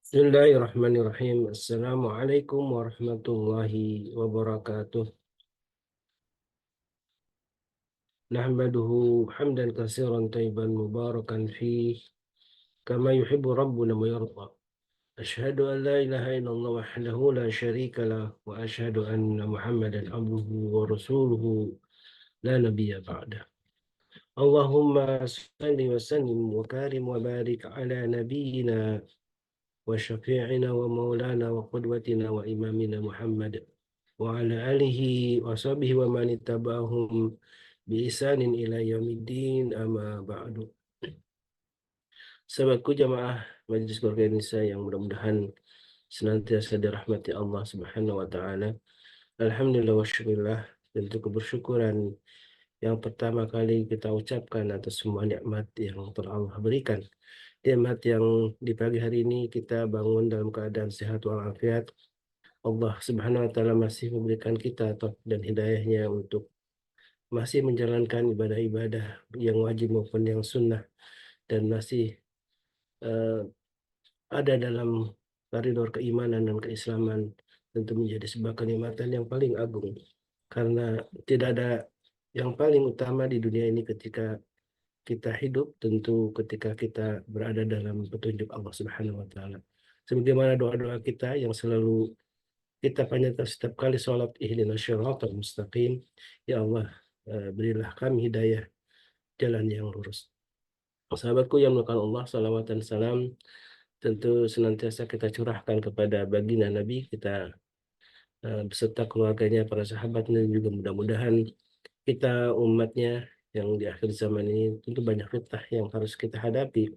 Bismillahirrahmanirrahim. Assalamualaikum warahmatullahi wabarakatuh. Nahmaduhu hamdan katsiran tayyiban mubarakan fih kama yuhibbu rabbuna wa yarda. Ashhadu an la ilaha illallah wahdahu la syarika lah wa ashhadu anna Muhammadan abduhu wa rasuluhu la nabiyya ba'dah. Allahumma salli wa sallim wa karim wa barik ala nabiyyina wa syafi'ina wa maulana wa qudwatina wa imamina Muhammad wa ala alihi wa sahbihi wa man ittaba'ahum bi isanin ila yaumiddin amma ba'du. Sahabatku jamaah Majelis Keluarga Indonesia yang mudah-mudahan senantiasa dirahmati Allah Subhanahu wa taala. Alhamdulillah wa syukurillah, tentu kebersyukuran yang pertama kali kita ucapkan atas semua nikmat yang telah Allah berikan. Nikmat yang di pagi hari ini kita bangun dalam keadaan sehat walafiat. Allah Subhanahu wa taala masih memberikan kita taufik dan hidayahnya untuk masih menjalankan ibadah-ibadah yang wajib maupun yang sunnah, dan masih eh, ada dalam koridor keimanan dan keislaman, tentu menjadi sebuah kenikmatan yang paling agung, karena tidak ada yang paling utama di dunia ini ketika kita hidup, tentu ketika kita berada dalam petunjuk Allah Subhanahu wa taala. Sebagaimana doa-doa kita yang selalu kita panjatkan setiap kali sholat, ihdinas syiratal mustaqim, ya Allah, berilah kami hidayah jalan yang lurus. Sahabatku yang melakukan Allah, salawat dan salam tentu senantiasa kita curahkan kepada baginda Nabi kita, beserta keluarganya, para sahabatnya, dan juga mudah-mudahan kita umatnya yang di akhir zaman ini tentu banyak fitnah yang harus kita hadapi.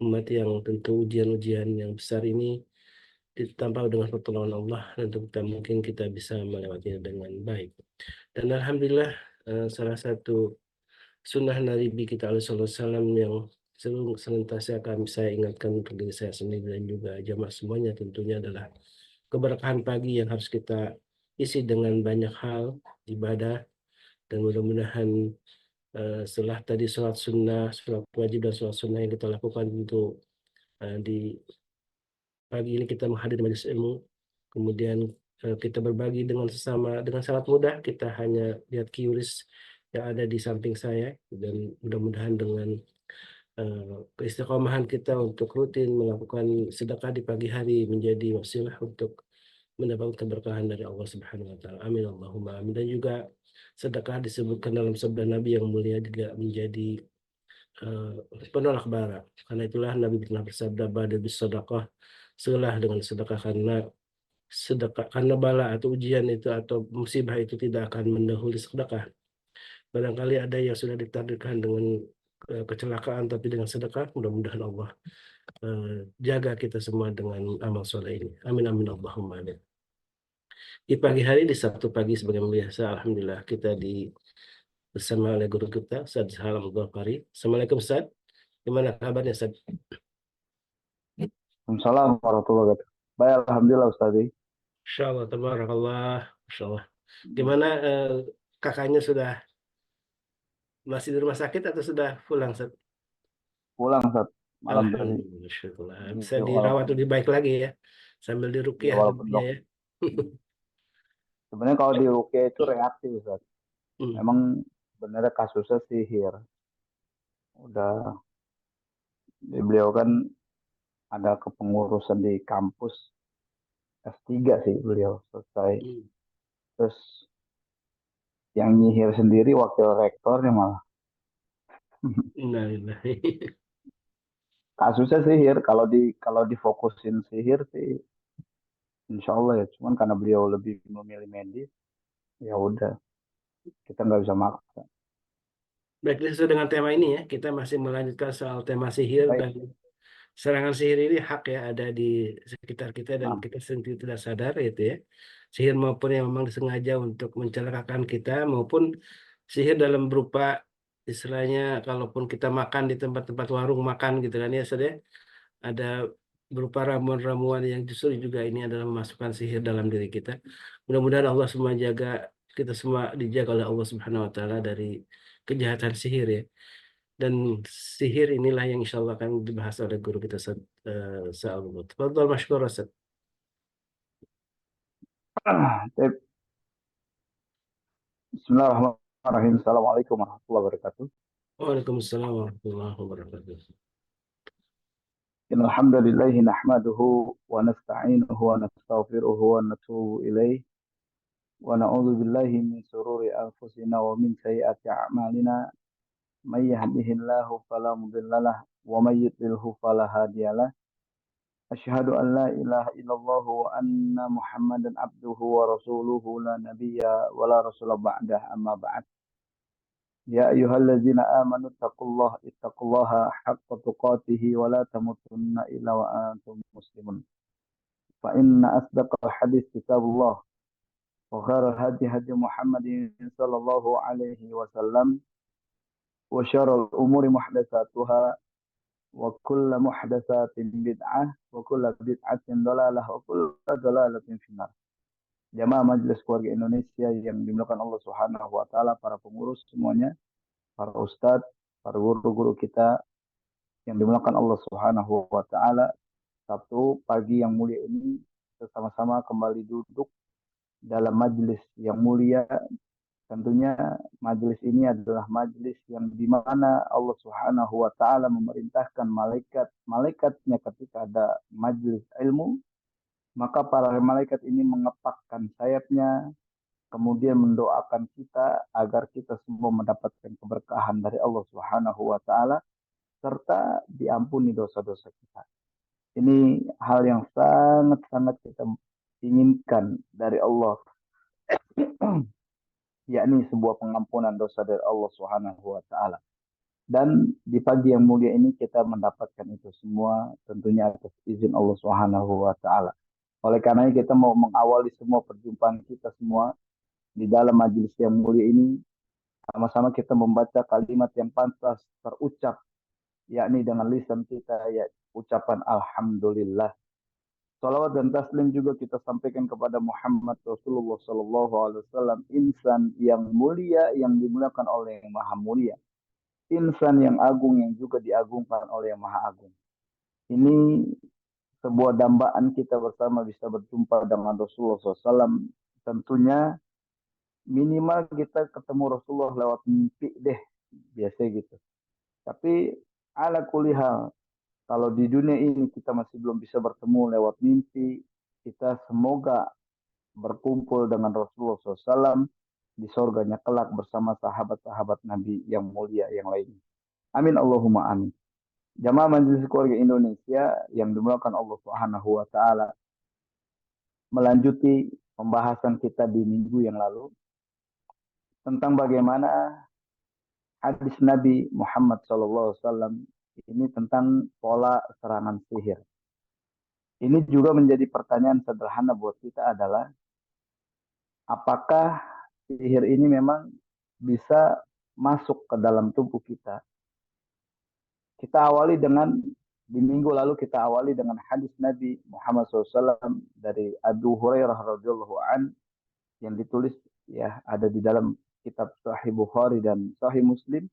Umat yang tentu ujian-ujian yang besar ini ditambah dengan pertolongan Allah, dan kita mungkin kita bisa melewatinya dengan baik. Dan alhamdulillah, salah satu sunnah Nabi kita alaihi wasallam yang selalu senantiasa kami saya ingatkan untuk diri saya sendiri dan juga jamaah semuanya, tentunya adalah keberkahan pagi yang harus kita isi dengan banyak hal ibadah. Dan mudah-mudahan setelah tadi sholat sunnah, sholat wajib dan sholat sunnah yang kita lakukan untuk di pagi ini, kita menghadiri majelis ilmu, kemudian kita berbagi dengan sesama dengan sangat mudah. Kita hanya lihat QRIS yang ada di samping saya, dan mudah-mudahan dengan keistiqomahan kita untuk rutin melakukan sedekah di pagi hari menjadi wasilah untuk mendapatkan keberkahan dari Allah Subhanahu wa taala. Amin Allahumma amin. Dan juga sedekah disebutkan dalam sabda Nabi yang mulia juga menjadi penolak bara. Karena itulah Nabi pernah bersabda, badir bis sedekah, segeralah dengan sedekah, karena bala atau ujian itu atau musibah itu tidak akan mendahului sedekah. Barangkali ada yang sudah ditakdirkan dengan kecelakaan, tapi dengan sedekah mudah-mudahan Allah eh, jaga kita semua dengan amal soleh ini. Amin amin Allahumma amin. Di pagi hari, di Sabtu pagi sebagai biasa, alhamdulillah kita bersama oleh guru kita Ustaz Salam Ghafari. Assalamualaikum Ustaz. Gimana kabarnya Ustaz? Assalamualaikum warahmatullahi wabarakatuh. Baik, alhamdulillah Ustaz. Insya Allah, tabarakallah. Insya Allah. Gimana, kakaknya sudah masih di rumah sakit atau sudah pulang Ustaz? Pulang Ustaz malam tadi. Alhamdulillah, syukurlah. Bisa Ya, dirawat walaupun lebih baik lagi ya, sambil ya diruqyah walaupun tentunya dok, ya. sebenarnya kalau di Rukia itu reaktif Ustaz. Hmm. Memang sebenarnya kasusnya sihir. Udah beliau kan ada kepengurusan di kampus S3 sih beliau selesai. Hmm. Terus yang nyihir sendiri wakil rektornya malah. Innalillahi. Kasusnya sihir, kalau difokusin sihir sih insya Allah ya. Cuman karena beliau lebih memilih medis, ya udah kita nggak bisa maksa. Baik, sesuai dengan tema ini ya, kita masih melanjutkan soal tema sihir, Baik. dan serangan sihir ini hak ya ada di sekitar kita dan Nah, kita sendiri tidak sadar itu ya. Sihir maupun yang memang disengaja untuk mencelakakan kita, maupun sihir dalam berupa istilahnya, kalaupun kita makan di tempat-tempat warung makan gitu kan ya, Ustaz ya, ada berupa ramuan-ramuan yang justru juga ini adalah memasukkan sihir dalam diri kita. Mudah-mudahan Allah semua jaga kita semua, dijaga oleh Allah Subhanahu wa taala dari kejahatan sihir ya. Dan sihir inilah yang insya Allah akan dibahas oleh guru kita saat Tafadhol mashkur Ustaz. Bismillahirrahmanirrahim. Assalamualaikum warahmatullahi wabarakatuh. Waalaikumsalam warahmatullahi wabarakatuh. Innal hamdalillah nahmaduhu wa nasta'inuhu wa nastaghfiruhu wa natubu ilaih wa na'udzu billahi min shururi anfusina wa min sayyiati a'malina. May yahdihillahu fala mudhillalah wa may yudlilhu fala hadiyalah. Asyhadu an la ilaha illallah wa anna Muhammadan abduhu wa rasuluhu la nabiyya wa la rasula ba'dah amma ba'd. Ya ayyuhalladzina amanu ittaqullaha haqqa tuqatih wa la tamutunna illa wa antum muslimun. Fa inna asdaqal hadis kitabullah wa khairal hadi hadi Muhammadin sallallahu alaihi wasallam wa syarrul umuri muhdatsatuha wa kullu muhdatsatin bid'ah wa kullu bid'atin dhalalah wa kullu dhalalatin finnar. Jamaah Majelis Keluarga Indonesia yang dimuliakan Allah Subhanahu wa taala, para pengurus semuanya, para ustadz, para guru-guru kita yang dimuliakan Allah Subhanahu wa taala. Sabtu pagi yang mulia ini bersama-sama kembali duduk dalam majelis yang mulia. Tentunya majelis ini adalah majelis yang di mana Allah Subhanahu wa taala memerintahkan malaikatnya ketika ada majelis ilmu, maka para malaikat ini mengepakkan sayapnya kemudian mendoakan kita agar kita semua mendapatkan keberkahan dari Allah Subhanahu wa taala serta diampuni dosa-dosa kita. Ini hal yang sangat-sangat kita inginkan dari Allah, yakni sebuah pengampunan dosa dari Allah Subhanahu wa taala. Dan di pagi yang mulia ini kita mendapatkan itu semua tentunya atas izin Allah Subhanahu wa taala. Oleh karena kita mau mengawali semua perjumpaan kita semua di dalam majelis yang mulia ini, sama-sama kita membaca kalimat yang pantas terucap, yakni dengan lisan kita, ya ucapan alhamdulillah. Salawat dan taslim juga kita sampaikan kepada Muhammad Rasulullah Sallallahu Alaihi Wasallam, insan yang mulia yang dimuliakan oleh yang maha mulia, insan yang agung yang juga diagungkan oleh yang maha agung. Ini sebuah dambaan kita bersama bisa berjumpa dengan Rasulullah SAW. Tentunya minimal kita ketemu Rasulullah lewat mimpi deh, biasa gitu. Tapi ala kulihal, kalau di dunia ini kita masih belum bisa bertemu lewat mimpi, kita semoga berkumpul dengan Rasulullah SAW di surganya kelak bersama sahabat-sahabat Nabi yang mulia yang lainnya. Amin Allahumma amin. Jamaah Majelis Keluarga Indonesia yang dimuliakan Allah Subhanahu wa taala, melanjuti pembahasan kita di minggu yang lalu tentang bagaimana hadis Nabi Muhammad SAW ini tentang pola serangan sihir. Ini juga menjadi pertanyaan sederhana buat kita adalah, apakah sihir ini memang bisa masuk ke dalam tubuh kita? Kita awali dengan, di minggu lalu kita awali dengan hadis Nabi Muhammad SAW dari Abu Hurairah radhiyallahu an yang ditulis ya ada di dalam kitab Sahih Bukhari dan Sahih Muslim.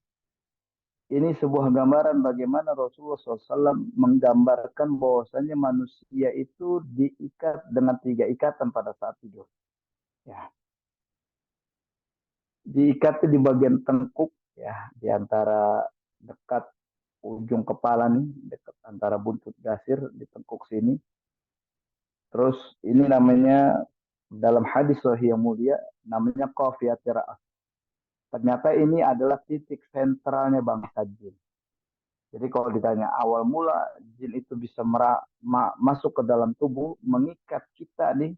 Ini sebuah gambaran bagaimana Rasulullah SAW menggambarkan bahwasanya manusia itu diikat dengan 3 ikatan pada saat tidur. Ya. Diikat di bagian tengkuk, ya, di antara dekat ujung kepala nih, dekat antara buntut gasir di tengkuk sini. Terus ini namanya dalam hadis Sahih yang mulia namanya qafiyatir ra'as. Ternyata ini adalah titik sentralnya bangsa jin. Jadi kalau ditanya awal mula jin itu bisa masuk ke dalam tubuh, mengikat kita nih,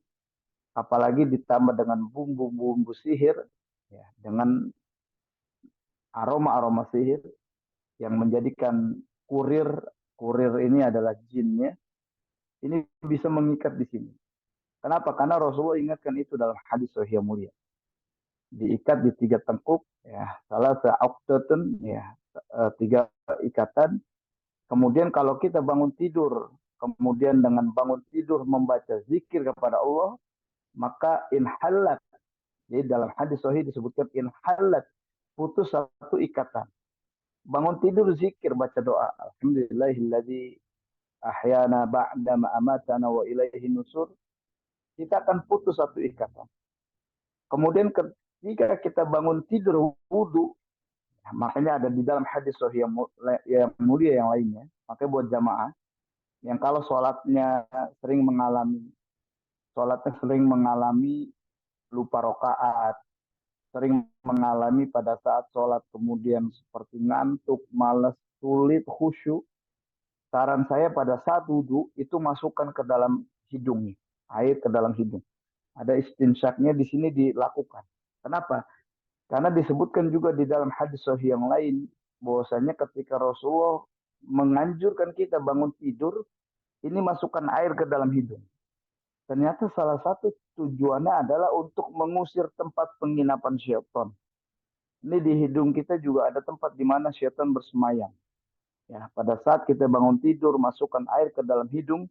apalagi ditambah dengan bumbu-bumbu sihir, ya, dengan aroma-aroma sihir yang menjadikan kurir ini adalah jinnya, ini bisa mengikat di sini. Kenapa? Karena Rasulullah ingatkan itu dalam hadis Sahih mulia. Diikat di 3 tengkuk, ya, salah sa'uqtatun, ya, 3 ikatan. Kemudian kalau kita bangun tidur, kemudian dengan bangun tidur membaca zikir kepada Allah, maka inhalat. Jadi dalam hadis sahih disebutkan inhalat, putus 1 ikatan. Bangun tidur zikir, baca doa. Alhamdulillahilladzi ahyana ba'da ma amatana wa ilaihi nusur. Kita akan putus satu ikatan. Kemudian ketika kita bangun tidur wudu, makanya ada di dalam hadis sahih yang mulia yang lainnya. Makanya buat jamaah yang kalau sholatnya sering mengalami lupa rokaat, sering mengalami pada saat sholat kemudian seperti ngantuk, malas, sulit, khusyuk. Saran saya pada saat wudhu itu masukkan ke dalam hidung, air ke dalam hidung. Ada istinsyaknya di sini dilakukan. Kenapa? Karena disebutkan juga di dalam hadis sahih yang lain bahwasanya ketika Rasulullah menganjurkan kita bangun tidur, ini masukkan air ke dalam hidung. Ternyata salah satu tujuannya adalah untuk mengusir tempat penginapan syaitan. Ini di hidung kita juga ada tempat di mana syaitan bersemayam. Ya, pada saat kita bangun tidur, masukkan air ke dalam hidung,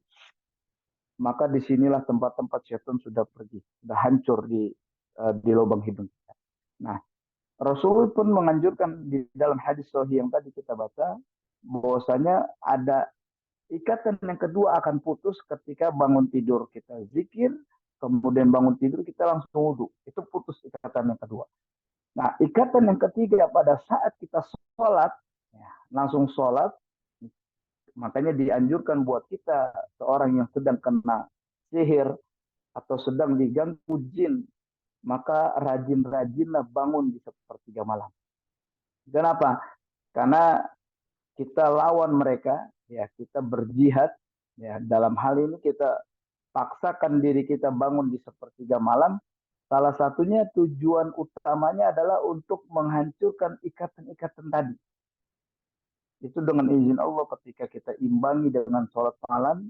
maka disinilah tempat-tempat syaitan sudah pergi, sudah hancur di lubang hidung kita. Nah, Rasul pun menganjurkan di dalam hadis sahih yang tadi kita baca, bahwasanya ada ikatan yang kedua akan putus ketika bangun tidur kita zikir, kemudian bangun tidur kita langsung wudhu. Itu putus ikatan yang kedua. Nah, ikatan yang ketiga pada saat kita sholat, ya, langsung sholat, makanya dianjurkan buat kita, seorang yang sedang kena sihir atau sedang diganggu jin, maka rajin-rajinlah bangun di sepertiga malam. Kenapa? Karena kita lawan mereka, ya kita berjihad, ya dalam hal ini kita paksakan diri kita bangun di sepertiga malam. Salah satunya tujuan utamanya adalah untuk menghancurkan ikatan-ikatan tadi. Itu dengan izin Allah ketika kita imbangi dengan sholat malam,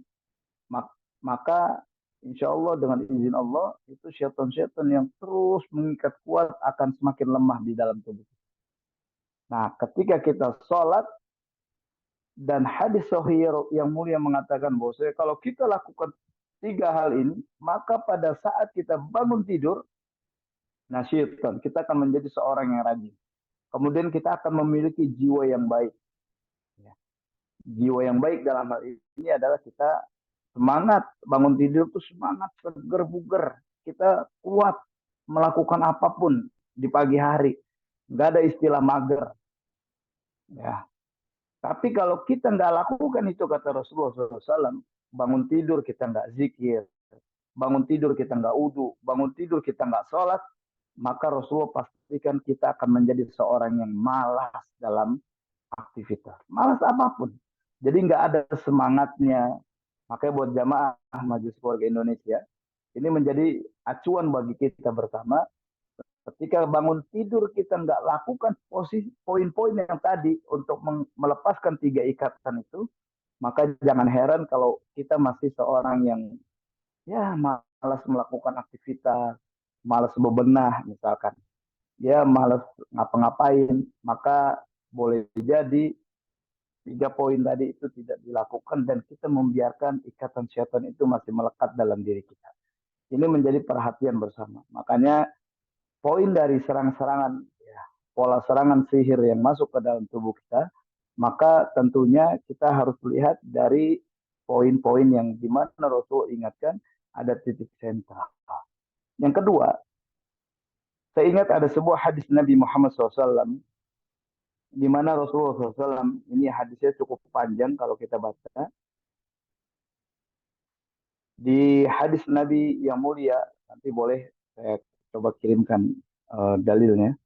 maka insya Allah dengan izin Allah itu syaitan-syaitan yang terus mengikat kuat akan semakin lemah di dalam tubuh. Nah, ketika kita sholat, dan hadis sahih yang mulia mengatakan bahwa kalau kita lakukan tiga hal ini, maka pada saat kita bangun tidur, nah syaitan, kita akan menjadi seorang yang rajin. Kemudian kita akan memiliki jiwa yang baik. Ya. Jiwa yang baik dalam hal ini adalah kita semangat, bangun tidur itu semangat, seger, buger. Kita kuat melakukan apapun di pagi hari. Nggak ada istilah mager. Ya. Tapi kalau kita nggak lakukan itu, kata Rasulullah SAW, bangun tidur kita nggak zikir, bangun tidur kita nggak wudhu, bangun tidur kita nggak sholat, maka Rasulullah pastikan kita akan menjadi seorang yang malas dalam aktivitas. Malas apapun. Jadi nggak ada semangatnya. Makanya buat jamaah Majelis Keluarga Indonesia, ini menjadi acuan bagi kita bersama. Ketika bangun tidur kita nggak lakukan posisi poin-poin yang tadi untuk melepaskan tiga ikatan itu, maka jangan heran kalau kita masih seorang yang ya malas melakukan aktivitas, malas bebenah misalkan, ya malas ngapa-ngapain, maka boleh jadi tiga poin tadi itu tidak dilakukan dan kita membiarkan ikatan syaitan itu masih melekat dalam diri kita. Ini menjadi perhatian bersama. Makanya poin dari serang-serangan, ya, pola serangan sihir yang masuk ke dalam tubuh kita, maka tentunya kita harus lihat dari poin-poin yang dimana Rasul ingatkan ada titik sentral. Yang kedua, saya ingat ada sebuah hadis Nabi Muhammad SAW, di mana Rasulullah SAW, ini hadisnya cukup panjang kalau kita baca, di hadis Nabi yang mulia, nanti boleh saya coba kirimkan dalilnya.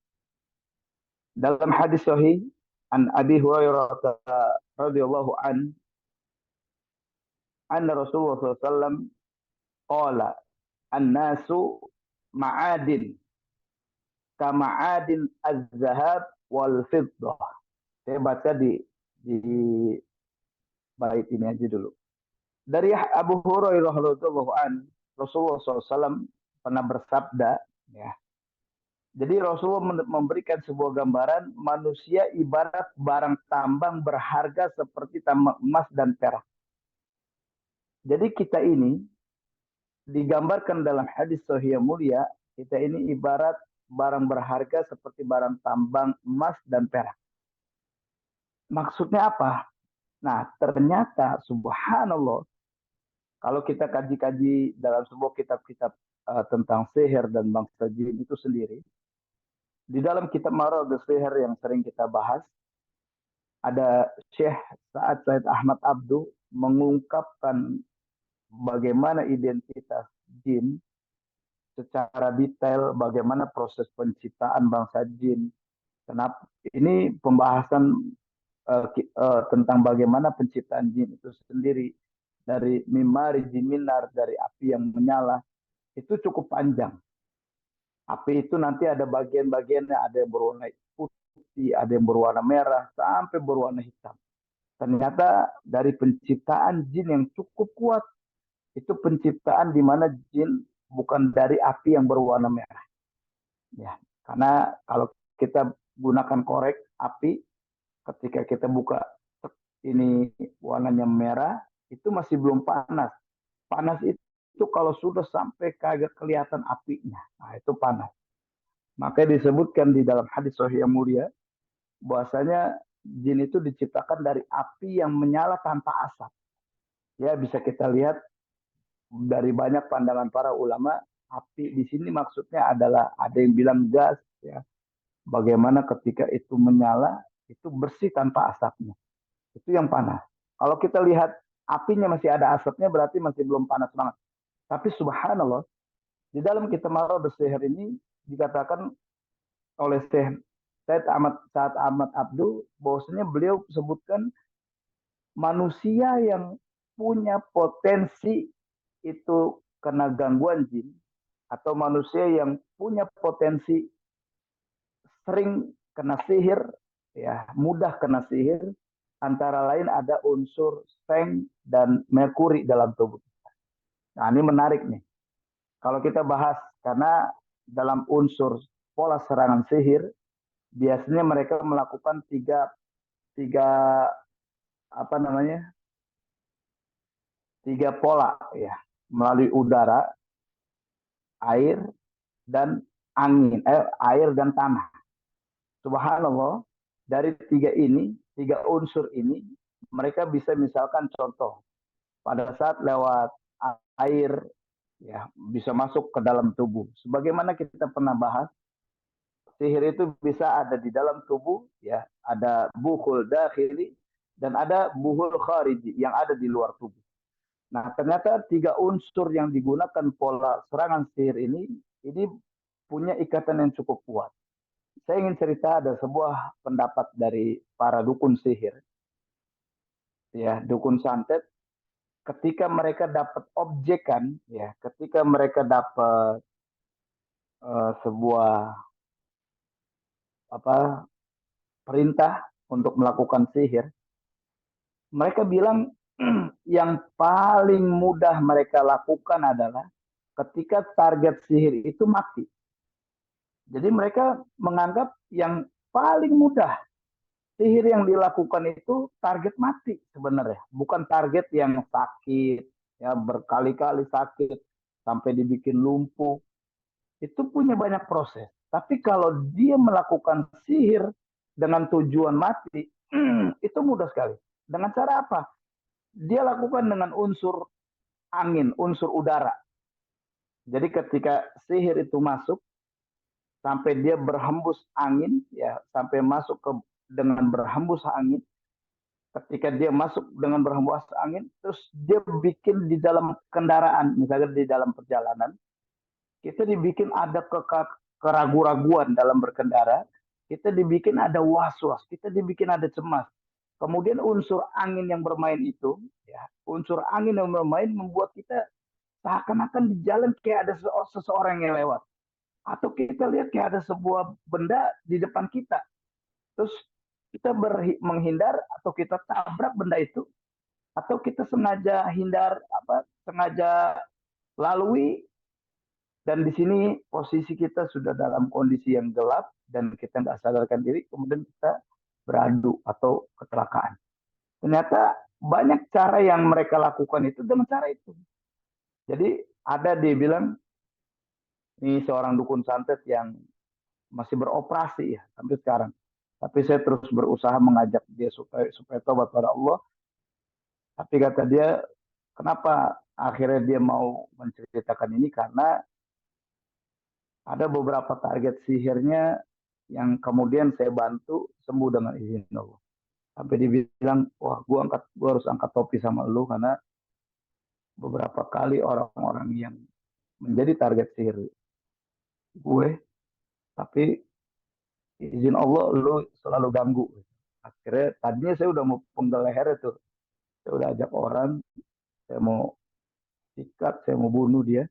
Dalam hadis sahih an Abi Hurairah radhiyallahu anna Rasulullah SAW qala an-nasu ma'adin kama'adin az-zahab wal fiddah. Saya baca di bait ini aja dulu. Dari Abu Hurairah radhiyallahu an, Rasulullah SAW pernah bersabda, ya. Jadi Rasulullah memberikan sebuah gambaran manusia ibarat barang tambang berharga seperti tambang emas dan perak. Jadi kita ini digambarkan dalam hadis sahih yang mulia, kita ini ibarat barang berharga seperti barang tambang emas dan perak. Maksudnya apa? Nah, ternyata subhanallah, kalau kita kaji-kaji dalam sebuah kitab-kitab tentang sihir dan bangsa jin itu sendiri, di dalam kitab Marad Sihir yang sering kita bahas, ada Syekh Sa'ad Said Ahmad Abduh mengungkapkan bagaimana identitas jin secara detail, bagaimana proses penciptaan bangsa jin. Kenapa? Ini pembahasan tentang bagaimana penciptaan jin itu sendiri dari mimari jiminar, dari api yang menyala, itu cukup panjang. Api itu nanti ada bagian-bagiannya, ada yang berwarna putih, ada yang berwarna merah, sampai berwarna hitam. Ternyata dari penciptaan jin yang cukup kuat, itu penciptaan di mana jin bukan dari api yang berwarna merah. Ya, karena kalau kita gunakan korek api, ketika kita buka ini warnanya merah, itu masih belum panas. Panas itu kalau sudah sampai kagak kelihatan apinya, nah itu panas. Makanya disebutkan di dalam hadis sahih yang mulia, bahwasanya jin itu diciptakan dari api yang menyala tanpa asap. Ya, bisa kita lihat dari banyak pandangan para ulama, api di sini maksudnya adalah ada yang bilang gas, ya. Bagaimana ketika itu menyala, itu bersih tanpa asapnya. Itu yang panas. Kalau kita lihat apinya masih ada asapnya, berarti masih belum panas banget. Tapi subhanallah, di dalam kitab Marad Sihir ini dikatakan oleh Syekh Said Ahmad Abdul, bahwasanya beliau sebutkan manusia yang punya potensi itu kena gangguan jin, atau manusia yang punya potensi sering kena sihir, ya mudah kena sihir, antara lain ada unsur seng dan merkuri dalam tubuh. Nah ini menarik nih. Kalau kita bahas, karena dalam unsur pola serangan sihir, biasanya mereka melakukan tiga tiga apa namanya tiga pola, ya, melalui udara, air, dan angin, air dan tanah. Subhanallah, dari tiga unsur ini, mereka bisa misalkan contoh, pada saat lewat air, ya bisa masuk ke dalam tubuh. Sebagaimana kita pernah bahas, sihir itu bisa ada di dalam tubuh, ya, ada buhul dakhili dan ada buhul khariji yang ada di luar tubuh. Nah, ternyata tiga unsur yang digunakan pola serangan sihir ini punya ikatan yang cukup kuat. Saya ingin cerita ada sebuah pendapat dari para dukun sihir, ya, dukun santet, ketika mereka dapat objekan, ya, ketika mereka dapat sebuah apa perintah untuk melakukan sihir, mereka bilang yang paling mudah mereka lakukan adalah ketika target sihir itu mati. Jadi mereka menganggap yang paling mudah sihir yang dilakukan itu target mati sebenarnya, bukan target yang sakit, ya berkali-kali sakit sampai dibikin lumpuh. Itu punya banyak proses. Tapi kalau dia melakukan sihir dengan tujuan mati, itu mudah sekali. Dengan cara apa? Dia lakukan dengan unsur angin, unsur udara. Jadi ketika sihir itu masuk, sampai dia berhembus angin, ya, sampai masuk ke dengan berhembus angin. Ketika dia masuk dengan berhembus angin, terus dia bikin di dalam kendaraan, misalnya di dalam perjalanan, kita dibikin ada keraguan-raguan dalam berkendara, kita dibikin ada was-was, kita dibikin ada cemas. Kemudian unsur angin yang bermain itu, ya, unsur angin yang bermain membuat kita seakan-akan di jalan kayak ada seseorang yang lewat. Atau kita lihat kayak ada sebuah benda di depan kita. Terus kita menghindar atau kita tabrak benda itu, atau kita sengaja hindar, sengaja lalui, dan di sini posisi kita sudah dalam kondisi yang gelap dan kita nggak sadarkan diri, kemudian kita beradu atau kecelakaan. Ternyata banyak cara yang mereka lakukan itu dengan cara itu. Jadi ada dia bilang, ini seorang dukun santet yang masih beroperasi ya sampai sekarang. Tapi saya terus berusaha mengajak dia supaya tobat pada Allah. Tapi kata dia, kenapa akhirnya dia mau menceritakan ini? Karena ada beberapa target sihirnya yang kemudian saya bantu sembuh dengan izin Allah. Sampai dia bilang, wah gua harus angkat topi sama lu karena beberapa kali orang-orang yang menjadi target sihir gue, tapi izin Allah lu selalu ganggu. Akhirnya tadinya saya udah mau penggal leher itu, saya udah ajak orang, saya mau sikat, saya mau bunuh dia,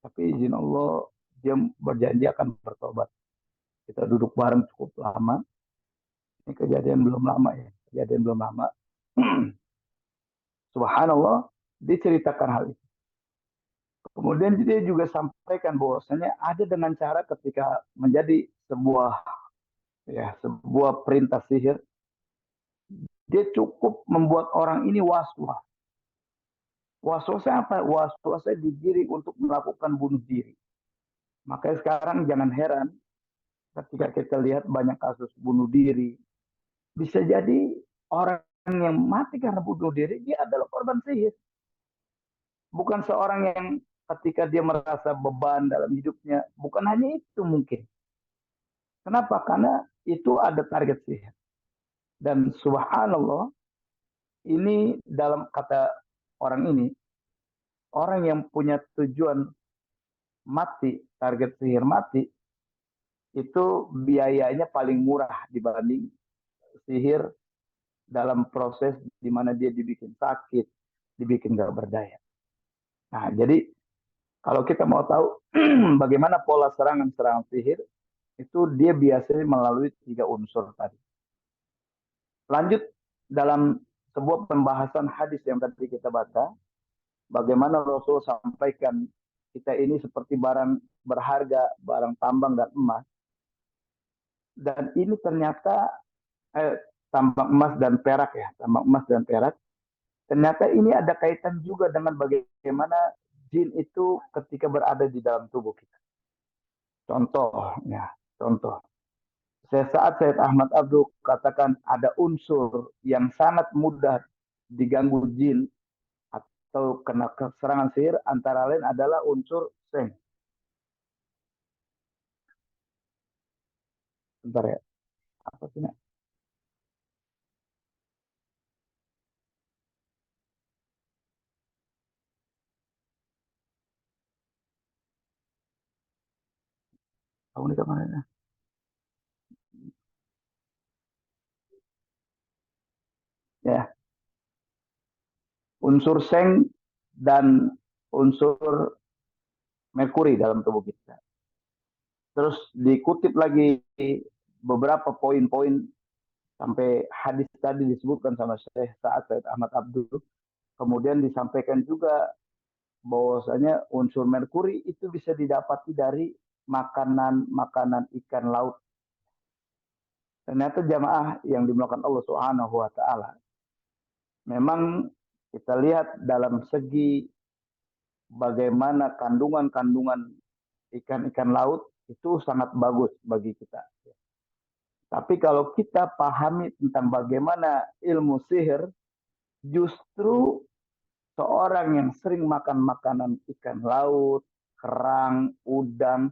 tapi izin Allah dia berjanji akan bertobat. Kita duduk bareng cukup lama. Ini kejadian belum lama ya, kejadian belum lama. Subhanallah, diceritakan hal itu. Kemudian dia juga sampaikan bahwasanya ada dengan cara ketika menjadi sebuah perintah sihir, dia cukup membuat orang ini was-was. Was-wasnya apa? Was-wasnya diri untuk melakukan bunuh diri. Makanya sekarang jangan heran ketika kita lihat banyak kasus bunuh diri. Bisa jadi orang yang mati karena bunuh diri, dia adalah korban sihir. Bukan seorang yang ketika dia merasa beban dalam hidupnya. Bukan hanya itu mungkin. Kenapa? Karena itu ada target sihir. Dan subhanallah, ini dalam kata orang ini, orang yang punya tujuan mati, target sihir mati, itu biayanya paling murah dibanding sihir dalam proses di mana dia dibikin sakit, dibikin gak berdaya. Nah, jadi kalau kita mau tahu bagaimana pola serangan-serangan sihir, itu dia biasanya melalui 3 unsur tadi. Lanjut dalam sebuah pembahasan hadis yang tadi kita baca, bagaimana Rasul sampaikan kita ini seperti barang berharga, barang tambang dan emas. Dan ini ternyata tambang emas dan perak ya, tambang emas dan perak. Ternyata ini ada kaitan juga dengan bagaimana jin itu ketika berada di dalam tubuh kita. Contoh. Saat Syed Ahmad Abdul katakan ada unsur yang sangat mudah diganggu jin atau kena serangan sihir, antara lain adalah unsur seng. Bentar ya, apa sih? Tahu nih kemana? Ya, unsur seng dan unsur merkuri dalam tubuh kita. Terus dikutip lagi beberapa poin-poin sampai hadis tadi disebutkan sama Syekh Sa'ad Ahmad Abdul. Kemudian disampaikan juga bahwasanya unsur merkuri itu bisa didapati dari makanan ikan laut. Ternyata jamaah yang dimulakan Allah Subhanahu wa taala, memang kita lihat dalam segi bagaimana kandungan-kandungan ikan-ikan laut itu sangat bagus bagi kita. Tapi kalau kita pahami tentang bagaimana ilmu sihir, justru seorang yang sering makan makanan ikan laut, kerang, udang,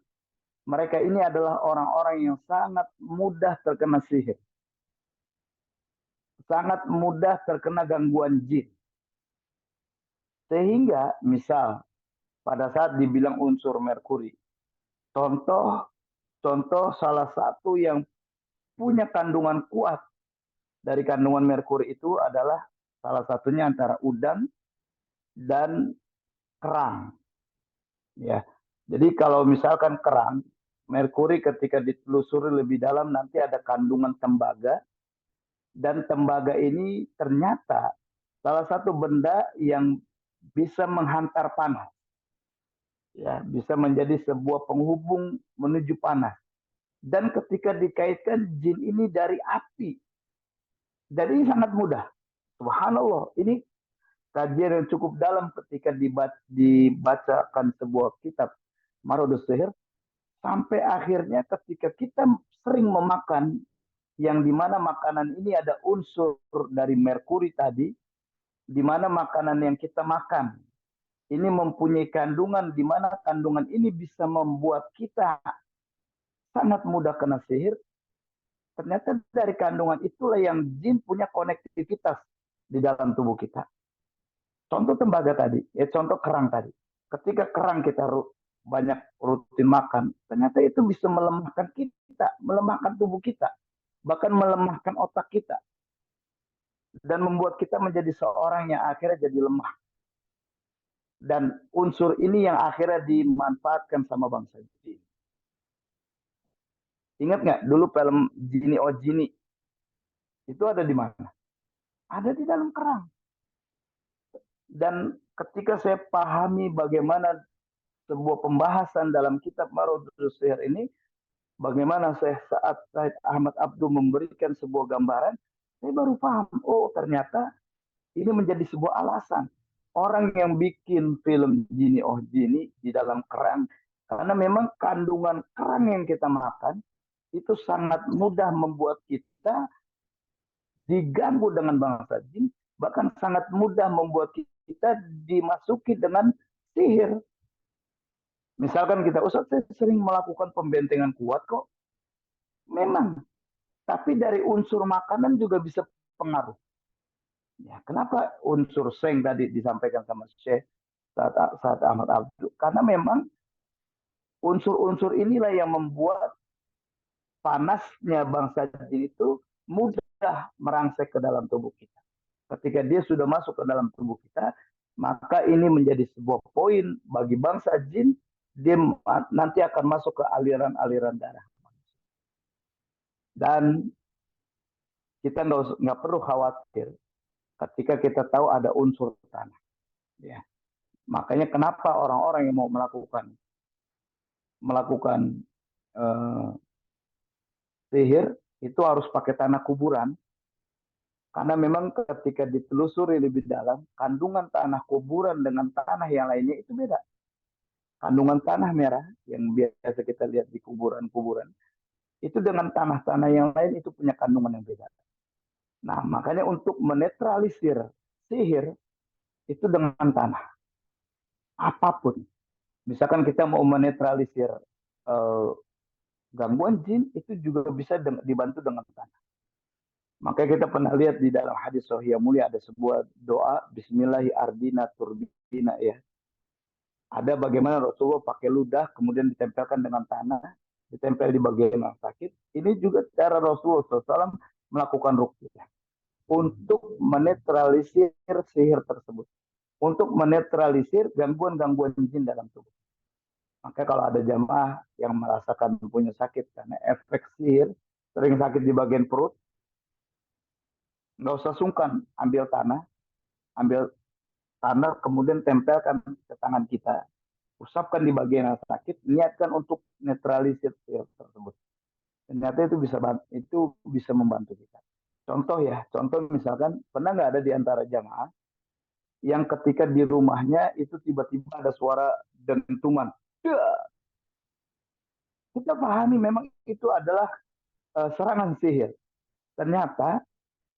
mereka ini adalah orang-orang yang sangat mudah terkena sihir. Sangat mudah terkena gangguan jin. Sehingga misal pada saat dibilang unsur merkuri, contoh salah satu yang punya kandungan kuat dari kandungan merkuri itu adalah salah satunya antara udang dan kerang. Ya. Jadi kalau misalkan kerang, merkuri ketika ditelusuri lebih dalam nanti ada kandungan tembaga, dan tembaga ini ternyata salah satu benda yang bisa menghantar panas. Ya, bisa menjadi sebuah penghubung menuju panas. Dan ketika dikaitkan jin ini dari api, dan ini sangat mudah. Subhanallah, ini kajian yang cukup dalam ketika dibacakan sebuah kitab Marodus Sihir, sampai akhirnya ketika kita sering memakan yang dimana makanan ini ada unsur dari merkuri tadi, dimana makanan yang kita makan ini mempunyai kandungan di mana kandungan ini bisa membuat kita sangat mudah kena sihir. Ternyata dari kandungan itulah yang jin punya konektivitas di dalam tubuh kita. Contoh tembaga tadi, contoh kerang tadi. Ketika kerang kita banyak rutin makan, ternyata itu bisa melemahkan kita, melemahkan tubuh kita, bahkan melemahkan otak kita, dan membuat kita menjadi seorang yang akhirnya jadi lemah. Dan unsur ini yang akhirnya dimanfaatkan sama bangsa jin. Ingat nggak dulu film Jini Oh Jini? Itu ada di mana? Ada di dalam kerang. Dan ketika saya pahami bagaimana sebuah pembahasan dalam kitab Marodus Sihir ini, bagaimana saat Said Ahmad Abdul memberikan sebuah gambaran, saya baru paham, oh ternyata ini menjadi sebuah alasan. Orang yang bikin film Jini Oh Jini di dalam kerang, karena memang kandungan kerang yang kita makan, itu sangat mudah membuat kita diganggu dengan bangsa jin, bahkan sangat mudah membuat kita dimasuki dengan sihir. Misalkan kita, Ustaz saya sering melakukan pembentengan kuat kok. Memang, tapi dari unsur makanan juga bisa pengaruh. Ya, kenapa unsur seng tadi disampaikan sama Syekh saat Ahmad Abdul? Karena memang unsur-unsur inilah yang membuat panasnya bangsa jin itu mudah merangsek ke dalam tubuh kita. Ketika dia sudah masuk ke dalam tubuh kita, maka ini menjadi sebuah poin bagi bangsa jin, dia nanti akan masuk ke aliran-aliran darah. Dan kita nggak perlu khawatir ketika kita tahu ada unsur tanah. Ya. Makanya kenapa orang-orang yang mau melakukan sihir itu harus pakai tanah kuburan. Karena memang ketika ditelusuri lebih dalam, kandungan tanah kuburan dengan tanah yang lainnya itu beda. Kandungan tanah merah yang biasa kita lihat di kuburan-kuburan, itu dengan tanah-tanah yang lain itu punya kandungan yang beda. Nah, makanya untuk menetralisir sihir itu dengan tanah. Apapun. Misalkan kita mau menetralisir gangguan jin, itu juga bisa dibantu dengan tanah. Makanya kita pernah lihat di dalam hadis Sahih Mulia ada sebuah doa Bismillahi ardina turbina ya. Ada bagaimana Rasulullah pakai ludah kemudian ditempelkan dengan tanah, ditempel di bagian yang sakit. Ini juga cara Rasulullah SAW melakukan ruqyah untuk menetralisir sihir tersebut, untuk menetralisir gangguan-gangguan jin dalam tubuh. Maka kalau ada jamaah yang merasakan punya sakit karena efek sihir, sering sakit di bagian perut, nggak usah sungkan ambil tanah kemudian tempelkan ke tangan kita, usapkan di bagian yang sakit, niatkan untuk netralisir sihir tersebut. Ternyata itu bisa membantu kita. Contoh misalkan pernah nggak ada di antara jamaah yang ketika di rumahnya itu tiba-tiba ada suara dentuman. Kita pahami memang itu adalah serangan sihir. Ternyata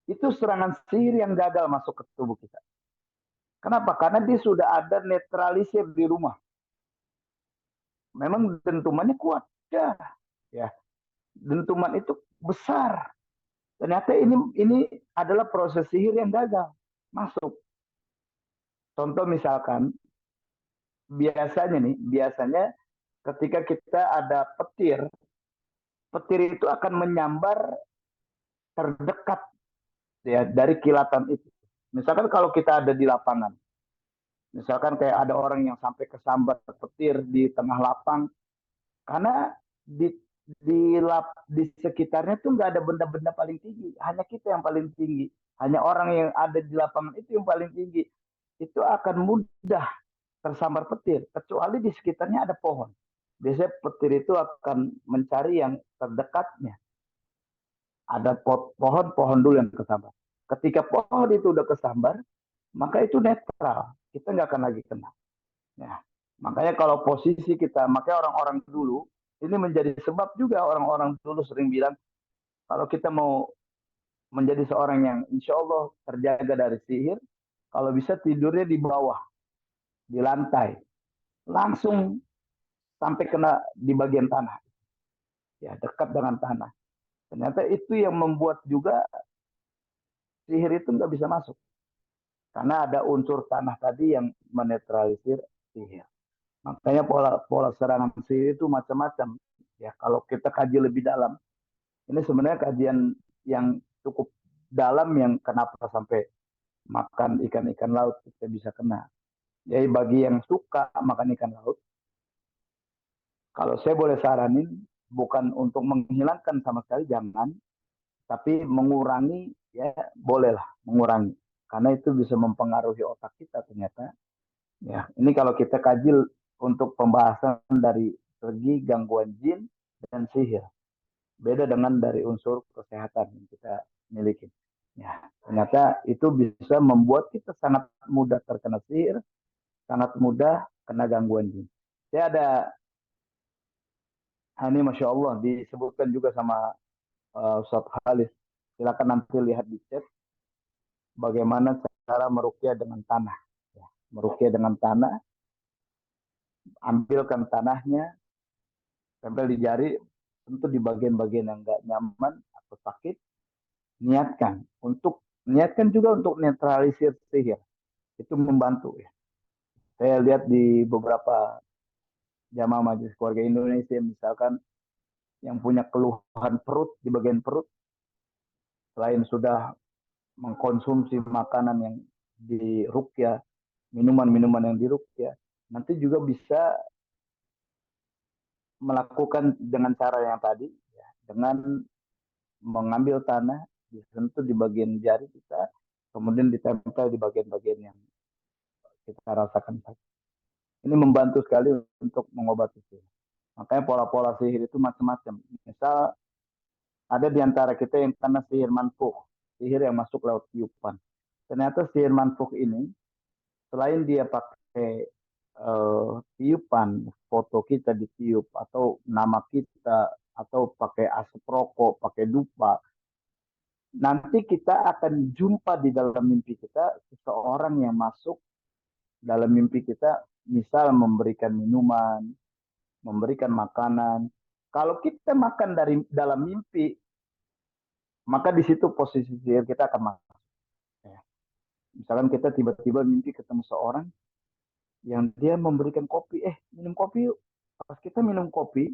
itu serangan sihir yang gagal masuk ke tubuh kita. Kenapa? Karena dia sudah ada netralisir di rumah. Memang dentumannya kuat. Ya. Dentuman itu besar. Ternyata ini adalah proses sihir yang gagal masuk. Contoh misalkan biasanya ketika kita ada petir itu akan menyambar terdekat ya dari kilatan itu. Misalkan kalau kita ada di lapangan, misalkan kayak ada orang yang sampai kesambar petir di tengah lapang, karena di sekitarnya tuh nggak ada benda-benda paling tinggi, hanya kita yang paling tinggi, hanya orang yang ada di lapangan itu yang paling tinggi, itu akan mudah tersambar petir, kecuali di sekitarnya ada pohon. Biasanya petir itu akan mencari yang terdekatnya. Ada pohon dulu yang kesambar. Ketika pohon itu udah kesambar, maka itu netral. Kita nggak akan lagi kena. Ya. Makanya kalau posisi kita, makanya orang-orang dulu, ini menjadi sebab juga orang-orang dulu sering bilang, Kalau kita mau menjadi seorang yang insya Allah terjaga dari sihir, kalau bisa tidurnya di bawah, di lantai, langsung sampai kena di bagian tanah, ya dekat dengan tanah. Ternyata itu yang membuat juga sihir itu nggak bisa masuk, karena ada unsur tanah tadi yang menetralisir sihir. Makanya pola pola serangan sihir itu macam-macam. Ya kalau kita kaji lebih dalam, ini sebenarnya kajian yang cukup dalam yang kenapa sampai makan ikan-ikan laut kita bisa kena. Jadi bagi yang suka makan ikan laut, kalau saya boleh saranin, bukan untuk menghilangkan sama sekali, jangan, tapi mengurangi, ya bolehlah mengurangi, karena itu bisa mempengaruhi otak kita ternyata. Ya, ini kalau kita kaji untuk pembahasan dari segi gangguan jin dan sihir, beda dengan dari unsur kesehatan yang kita miliki. Ya, ternyata itu bisa membuat kita sangat mudah terkena sihir, sangat mudah kena gangguan jin. Saya ada, ini Masya Allah disebutkan juga sama Ustaz Halis. Silakan nanti lihat di chat bagaimana cara merukyah dengan tanah. Ya, merukyah dengan tanah, ambilkan tanahnya, tempel di jari, tentu di bagian-bagian yang nggak nyaman atau sakit, niatkan juga untuk netralisir sihir. Itu membantu ya. Saya lihat di beberapa jamaah majelis keluarga Indonesia misalkan yang punya keluhan perut di bagian perut, selain sudah mengkonsumsi makanan yang diruqyah, minuman-minuman yang diruqyah, nanti juga bisa melakukan dengan cara yang tadi, ya, dengan mengambil tanah, disentuh di bagian jari kita, kemudian ditempel di bagian-bagian yang kita rasakan. Ini membantu sekali untuk mengobati sihir. Makanya pola-pola sihir itu macam-macam. Misal ada di antara kita yang kena sihir manfuh, sihir yang masuk lewat tiupan. Ternyata sihir manfuh ini, selain dia pakai tiupan, foto kita ditiup, atau nama kita, atau pakai asap rokok, pakai dupa, nanti kita akan jumpa di dalam mimpi kita seseorang yang masuk dalam mimpi kita, misal memberikan minuman, memberikan makanan. Kalau kita makan dari dalam mimpi, maka di situ posisi sihir kita akan masuk. Ya. Misalkan kita tiba-tiba mimpi ketemu seorang yang dia memberikan kopi, minum kopi yuk. Pas kita minum kopi,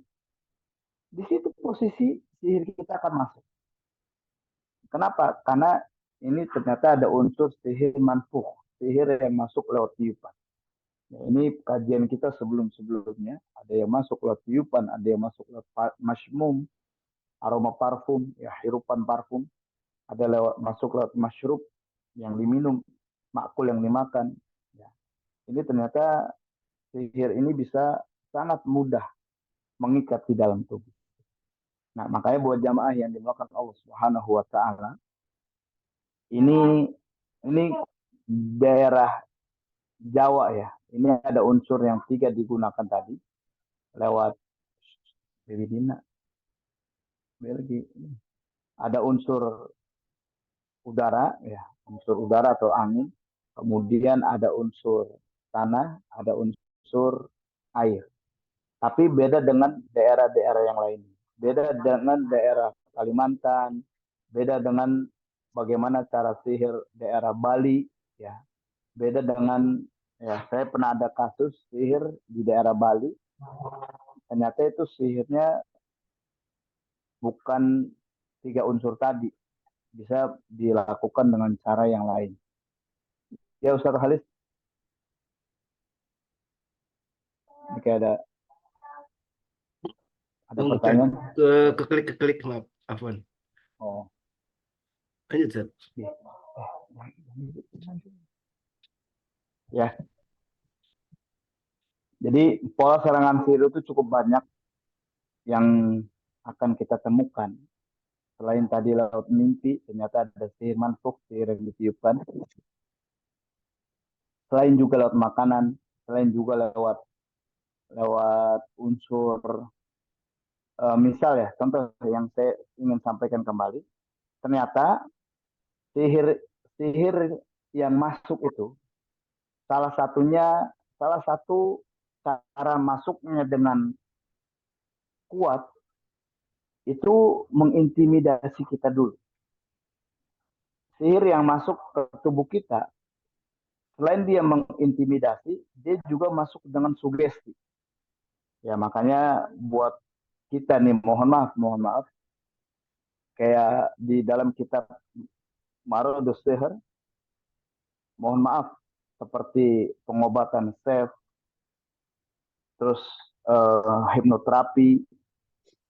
di situ posisi sihir kita akan masuk. Kenapa? Karena ini ternyata ada unsur sihir manfuh, sihir yang masuk lewat tiupan. Nah, ini kajian kita sebelum-sebelumnya, ada yang masuk lewat tiupan, ada yang masuk lewat masmum, aroma parfum, ya hirupan parfum, ada masuk lewat masyrub yang diminum, makul yang dimakan. Ya. Ini ternyata sihir ini bisa sangat mudah mengikat di dalam tubuh. Nah, makanya buat jamaah yang dimulakan Allah Subhanahu wa taala, ini daerah Jawa ya. Ini ada unsur yang tiga digunakan tadi lewat Bibidina. Ada unsur udara ya, unsur udara atau angin. Kemudian ada unsur tanah, ada unsur air. Tapi beda dengan daerah-daerah yang lain. Beda dengan daerah Kalimantan, beda dengan bagaimana cara sihir daerah Bali, ya. Beda dengan, ya saya pernah ada kasus sihir di daerah Bali. Ternyata itu sihirnya bukan tiga unsur tadi, bisa dilakukan dengan cara yang lain. Ya Ustaz Halis, ini kayak ada pertanyaan. Keklik maaf, Afwan. Oh. Lanjut, Zat. Ya. Jadi pola serangan sihir itu cukup banyak yang akan kita temukan. Selain tadi lewat mimpi, ternyata ada sihir manfuh, sihir yang ditiupkan. Selain juga lewat makanan, selain juga lewat unsur misal ya, contoh yang saya ingin sampaikan kembali, ternyata sihir sihir yang masuk itu salah satunya salah satu cara masuknya dengan kuat itu mengintimidasi kita dulu. Sihir yang masuk ke tubuh kita, selain dia mengintimidasi, dia juga masuk dengan sugesti. Ya makanya buat kita nih, mohon maaf, kayak di dalam kitab Marudus Sihir, mohon maaf, seperti pengobatan self, terus hipnoterapi,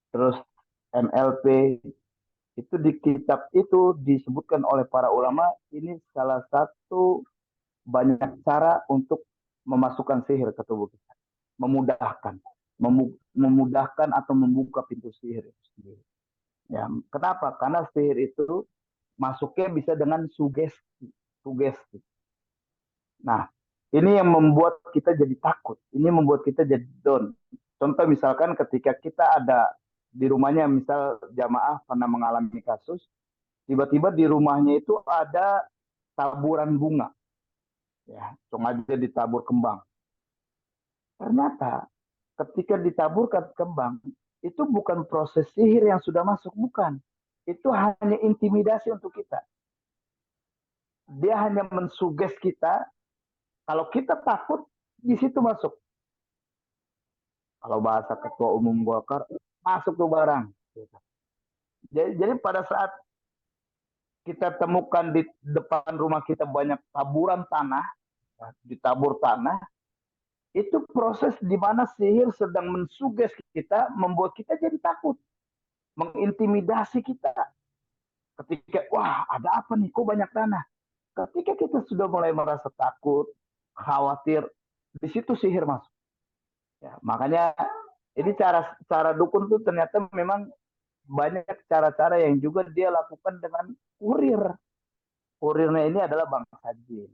terus NLP, itu di kitab itu disebutkan oleh para ulama ini salah satu banyak cara untuk memasukkan sihir ke tubuh kita, memudahkan, memudahkan atau membuka pintu sihir itu sendiri. Ya, kenapa? Karena sihir itu masuknya bisa dengan sugesti, sugesti. Nah, ini yang membuat kita jadi takut, ini membuat kita jadi down. Contoh misalkan ketika kita ada di rumahnya, misal jamaah pernah mengalami kasus, tiba-tiba di rumahnya itu ada taburan bunga, ya, sengaja ditabur kembang. Ternyata ketika ditaburkan kembang, itu bukan proses sihir yang sudah masuk, bukan. Itu hanya intimidasi untuk kita. Dia hanya mensuges kita, kalau kita takut, di situ masuk. Kalau bahasa ketua umum Golkar, masuk tuh barang. Jadi pada saat kita temukan di depan rumah kita banyak taburan tanah, ditabur tanah, itu proses di mana sihir sedang mensuges kita, membuat kita jadi takut, mengintimidasi kita. Ketika, wah ada apa nih, kok banyak tanah? Ketika kita sudah mulai merasa takut, khawatir, di situ sihir masuk. Ya, makanya ini cara dukun tuh ternyata memang banyak cara-cara yang juga dia lakukan dengan kurir. Kurirnya ini adalah bangsa jin.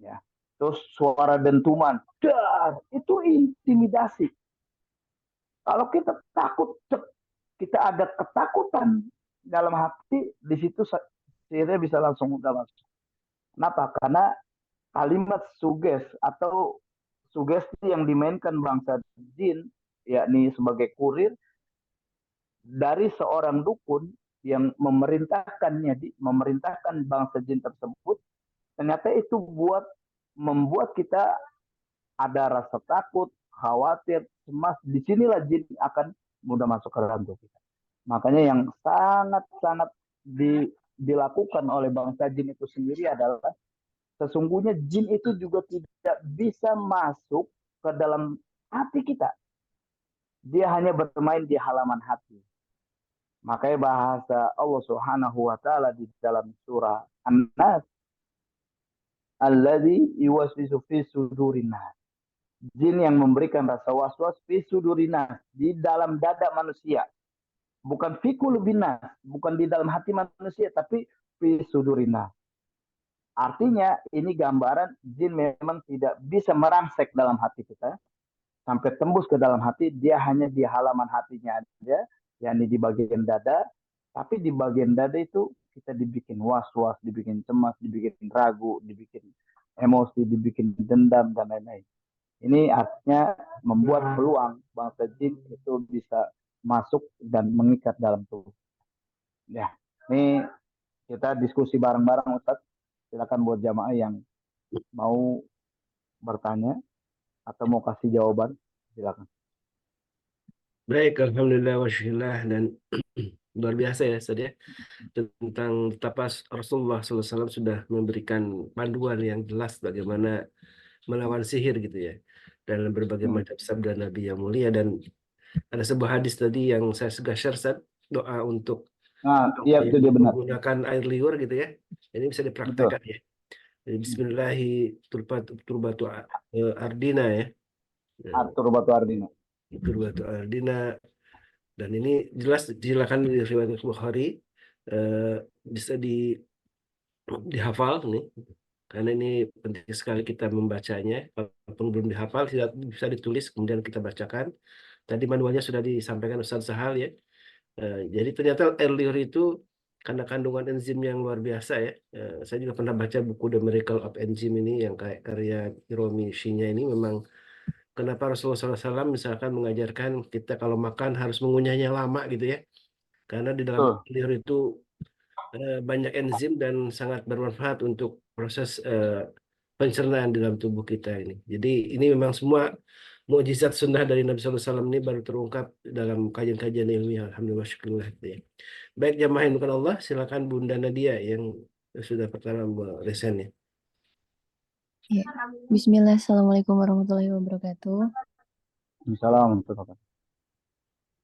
Ya. Terus suara dentuman, dar, itu intimidasi. Kalau kita takut, kita ada ketakutan dalam hati, di situ sihirnya bisa langsung udah masuk. Kenapa? Karena kalimat suges atau sugesti yang dimainkan bangsa jin, yakni sebagai kurir, dari seorang dukun yang memerintahkan bangsa jin tersebut, ternyata itu membuat kita ada rasa takut, khawatir, cemas. Disinilah jin akan mudah masuk ke dalam tubuh kita. Makanya yang sangat-sangat dilakukan oleh bangsa jin itu sendiri adalah sesungguhnya jin itu juga tidak bisa masuk ke dalam hati kita. Dia hanya bermain di halaman hati. Makanya bahasa Allah Subhanahu wa taala di dalam surah An-Nas, alladzi yuwaswisu fi sudurin nas. Jin yang memberikan rasa was-was fi sudurin nas, di dalam dada manusia. Bukan fi qulubin nas, bukan di dalam hati manusia, tapi fi sudurin nas. Artinya ini gambaran jin memang tidak bisa merangsek dalam hati kita sampai tembus ke dalam hati, dia hanya di halaman hatinya aja, yakni di bagian dada. Tapi di bagian dada itu kita dibikin was-was, dibikin cemas, dibikin ragu, dibikin emosi, dibikin dendam dan lain-lain. Ini artinya membuat peluang bangsa jin itu bisa masuk dan mengikat dalam tubuh. Ya, ini kita diskusi bareng-bareng Ustaz. Silakan buat jamaah yang mau bertanya atau mau kasih jawaban, silakan. Baik, alhamdulillah wa syukurillah, dan luar biasa ya Ustaz ya, tentang betapa Rasulullah SAW sudah memberikan panduan yang jelas bagaimana melawan sihir gitu ya, dalam berbagai macam sabda Nabi yang mulia. Dan ada sebuah hadis tadi yang saya suka share, Ustaz, doa untuk Nah, iya itu dia benar. menggunakan air liur gitu ya. Ini bisa Betul. dipraktekkan ya. Jadi Bismillahi turbatu ardina ya. Atur Batu Ardina. Turbatu ardina, dan ini jelas silakan di riwayat Bukhari, bisa dihafal nih, karena ini penting sekali kita membacanya. Walaupun belum dihafal, tidak bisa ditulis kemudian kita bacakan. Tadi manualnya sudah disampaikan Ustaz Sahal ya. Jadi ternyata air liur itu karena kandungan enzim yang luar biasa ya. Saya juga pernah baca buku The Miracle of Enzyme ini yang kayak karya Hiromi Shinya ini memang kenapa Rasulullah SAW misalkan mengajarkan kita kalau makan harus mengunyahnya lama gitu ya. Karena di dalam Betul. liur itu banyak enzim dan sangat bermanfaat untuk proses pencernaan di dalam tubuh kita ini. Jadi ini memang semua mukjizat sunnah dari Nabi SAW ini baru terungkap dalam kajian-kajian ilmiah. Alhamdulillah, syukurlah. Gitu ya. Baik jamaah yang bukan Allah, silakan Bunda Nadia yang sudah pertama resen ya. Ya. Bismillah, Assalamualaikum warahmatullahi wabarakatuh. Assalamualaikum.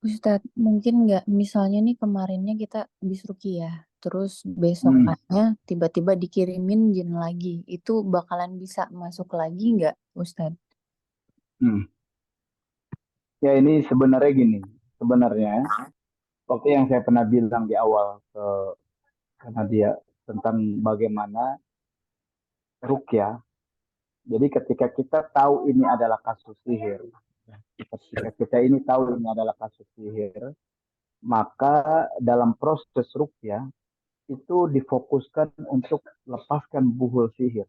Ustadz, mungkin nggak misalnya nih kemarinnya kita habis ruqyah, terus Hmm. besokannya tiba-tiba dikirimin jin lagi, itu bakalan bisa masuk lagi nggak, Ustadz? Hmm. Ya ini sebenarnya gini, sebenarnya seperti yang saya pernah bilang di awal ke Nadia tentang bagaimana ruqyah. Jadi ketika kita tahu ini adalah kasus sihir, ketika kita ini tahu ini adalah kasus sihir, maka dalam proses ruqyah itu difokuskan untuk lepaskan buhul sihir.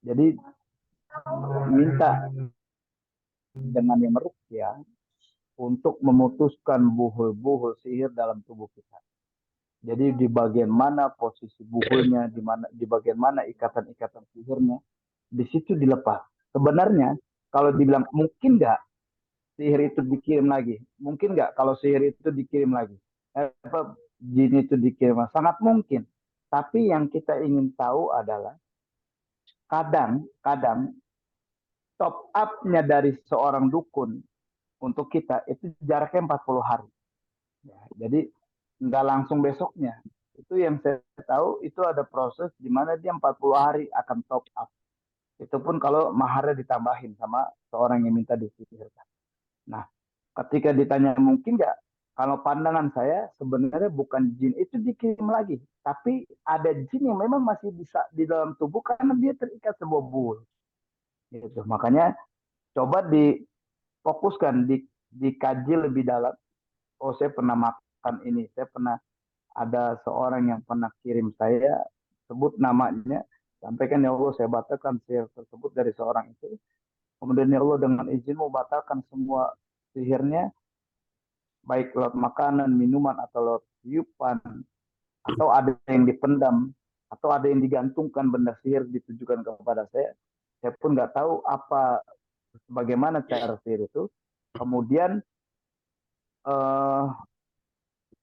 Jadi minta dengan yang meruqyah untuk memutuskan buhul-buhul sihir dalam tubuh kita. Jadi di bagian mana posisi buhulnya, di bagian mana ikatan-ikatan sihirnya, di situ dilepas. Sebenarnya kalau dibilang mungkin nggak sihir itu dikirim lagi, mungkin nggak kalau sihir itu dikirim lagi, jin itu dikirim, sangat mungkin. Tapi yang kita ingin tahu adalah kadang-kadang top up-nya dari seorang dukun untuk kita itu jaraknya 40 hari. Ya, jadi nggak langsung besoknya. Itu yang saya tahu itu ada proses di mana dia 40 hari akan top up. Itu pun kalau maharnya ditambahin sama seorang yang minta disihirkan. Nah, ketika ditanya mungkin nggak, kalau pandangan saya sebenarnya bukan jin itu dikirim lagi, tapi ada jin yang memang masih bisa di dalam tubuh karena dia terikat sebuah bul. Gitu. Makanya coba difokuskan, dikaji lebih dalam. Oh, saya pernah makan ini, saya pernah ada seorang yang pernah kirim saya, sebut namanya, sampaikan ya Allah saya batalkan sihir tersebut dari seorang itu. Kemudian ya Allah dengan izin mau batalkan semua sihirnya, baik lewat makanan, minuman, atau lewat tiupan, atau ada yang dipendam, atau ada yang digantungkan benda sihir ditujukan kepada saya. Saya pun nggak tahu apa bagaimana cara sihir itu. Kemudian eh,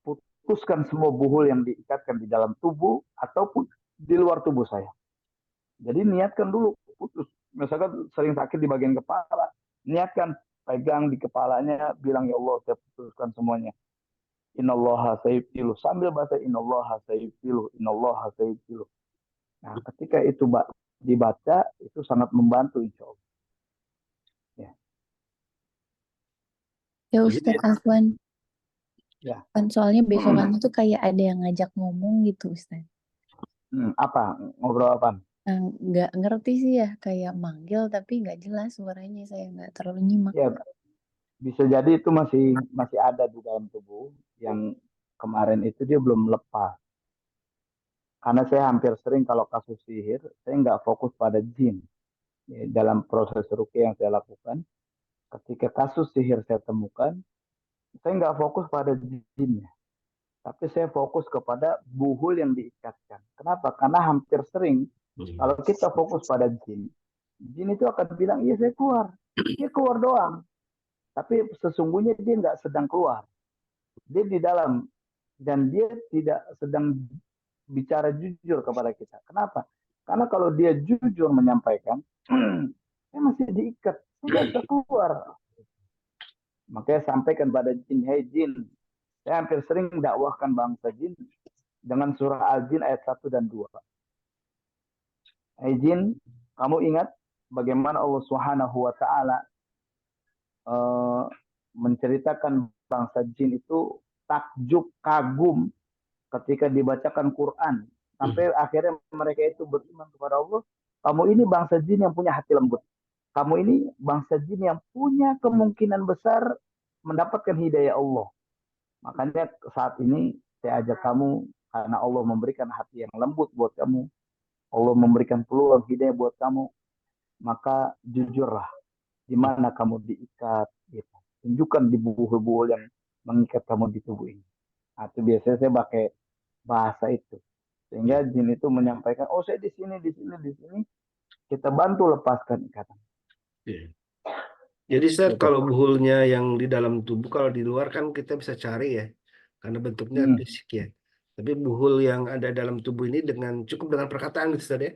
putuskan semua buhul yang diikatkan di dalam tubuh ataupun di luar tubuh saya. Jadi niatkan dulu putus. Misalkan sering sakit di bagian kepala, niatkan pegang di kepalanya, bilang ya Allah saya putuskan semuanya. Innallaha sayyidilu, sambil baca innallaha sayyidilu, innallaha sayyidilu. Nah, ketika itu dibaca itu sangat membantu insya Allah. Ya. Ya Ustadz Afwan, Ya. kan soalnya besokannya tuh kayak ada yang ngajak ngomong gitu Ustadz. Apa ngobrol apa? Nggak ngerti sih ya, kayak manggil tapi nggak jelas suaranya, saya nggak terlalu nyimak. Ya, bisa jadi itu masih masih ada di dalam tubuh yang kemarin itu dia belum lepas. Karena saya hampir sering kalau kasus sihir, saya nggak fokus pada jin. Ya, dalam proses ruqyah yang saya lakukan, ketika kasus sihir saya temukan, saya nggak fokus pada jinnya. Tapi saya fokus kepada buhul yang diikatkan. Kenapa? Karena hampir sering, kalau kita fokus pada jin, jin itu akan bilang, iya saya keluar. Dia keluar doang. Tapi sesungguhnya dia nggak sedang keluar. Dia di dalam. Dan dia tidak sedang bicara jujur kepada kita. Kenapa? Karena kalau dia jujur menyampaikan, saya masih diikat, saya nggak bisa keluar. Makanya sampaikan pada jin, hei jin, saya hampir sering dakwahkan bangsa jin dengan surah Al-Jin ayat 1 dan 2. Hei jin, kamu ingat bagaimana Allah Subhanahu wa taala menceritakan bangsa jin itu takjub, kagum ketika dibacakan Quran. Sampai akhirnya mereka itu beriman kepada Allah. Kamu ini bangsa jin yang punya hati lembut. kamu ini bangsa jin yang punya kemungkinan besar mendapatkan hidayah Allah. Makanya saat ini saya ajak kamu, karena Allah memberikan hati yang lembut buat kamu, Allah memberikan peluang hidayah buat kamu, maka jujurlah di mana kamu diikat, gitu. Tunjukkan di buhul-buhul yang mengikat kamu di tubuh ini. Nah, itu biasanya saya pakai bahasa itu. Sehingga jin itu menyampaikan, oh saya di sini, di sini, di sini. Kita bantu lepaskan ikatan. Iya. Jadi Ustaz, Gitu. kalau buhulnya yang di dalam tubuh, kalau di luar kan kita bisa cari ya, karena bentuknya fisik ya. Tapi buhul yang ada dalam tubuh ini cukup dengan perkataan gitu Ustaz ya.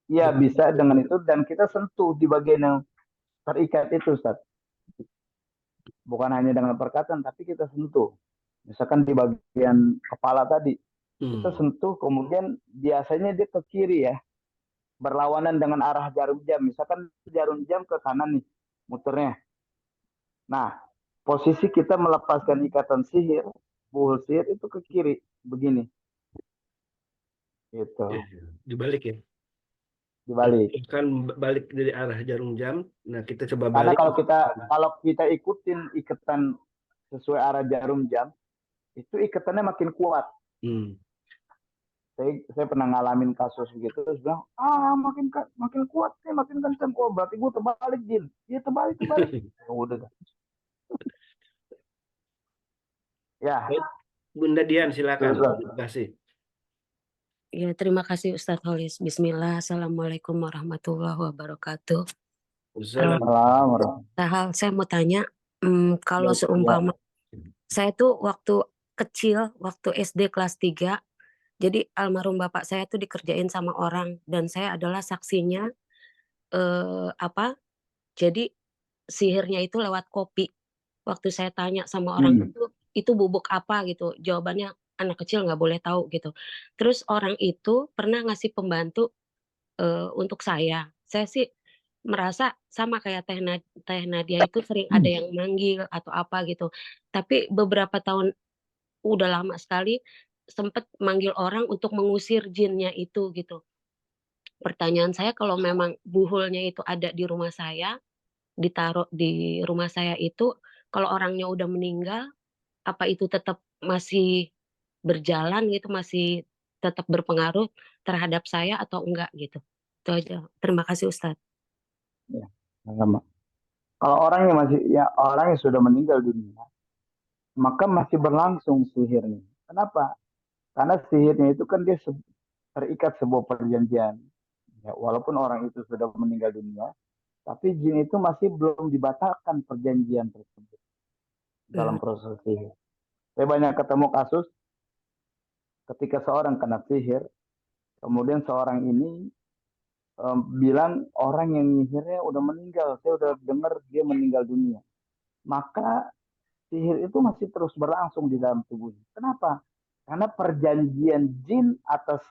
Ya bisa dengan itu, dan kita sentuh di bagian yang terikat itu, Ustaz. Bukan hanya dengan perkataan, tapi kita sentuh. Misalkan di bagian kepala tadi, kita Hmm. sentuh, kemudian biasanya dia ke kiri ya, berlawanan dengan arah jarum jam. Misalkan jarum jam ke kanan nih, muternya. Nah, posisi kita melepaskan ikatan sihir, buhul sihir itu ke kiri, begini, gitu, Iya, dibalik ya. Kalau dibalik. kan balik dari arah jarum jam, nah kita coba Karena balik. kalau kita ikutin ikatan sesuai arah jarum jam, itu ikatannya makin kuat. Hmm. Saya pernah ngalamin kasus gitu, terus bilang, makin kuat nih, makin kenceng. Oh, berarti gue terbalik, Jin. Iya, terbalik. Ya udah dah. Ya, Baik, Bunda Dian silakan. terus lah. Terima kasih. Ya, terima kasih Ustadz Holis. Bismillah. Assalamualaikum warahmatullahi wabarakatuh. Wassalam. Saya mau tanya, kalau Ya, seumpama saya tuh waktu kecil, waktu SD kelas 3, jadi almarhum bapak saya tuh dikerjain sama orang dan saya adalah saksinya. Apa? Jadi sihirnya itu lewat kopi. Waktu saya tanya sama orang itu bubuk apa gitu, jawabannya anak kecil nggak boleh tahu gitu. Terus orang itu pernah ngasih pembantu untuk saya. Saya sih merasa sama kayak Teh Nadia itu sering ada yang manggil atau apa gitu. Tapi beberapa tahun udah lama sekali sempet manggil orang untuk mengusir jinnya itu gitu. Pertanyaan saya, kalau memang buhulnya itu ada di rumah saya, ditaruh di rumah saya itu, kalau orangnya udah meninggal, apa itu tetap masih berjalan gitu, masih tetap berpengaruh terhadap saya atau enggak gitu? Itu aja. Terima kasih Ustadz. Ya, sama. Kalau orang yang sudah meninggal dunia, maka masih berlangsung sihirnya. Kenapa? Karena sihirnya itu kan dia terikat sebuah perjanjian. Ya, walaupun orang itu sudah meninggal dunia, tapi jin itu masih belum dibatalkan perjanjian tersebut dalam proses sihir. Saya banyak ketemu kasus ketika seorang kena sihir, kemudian seorang ini bilang orang yang nyihirnya udah meninggal, saya udah dengar dia meninggal dunia. Maka sihir itu masih terus berlangsung di dalam tubuhnya. Kenapa? Karena perjanjian jin atas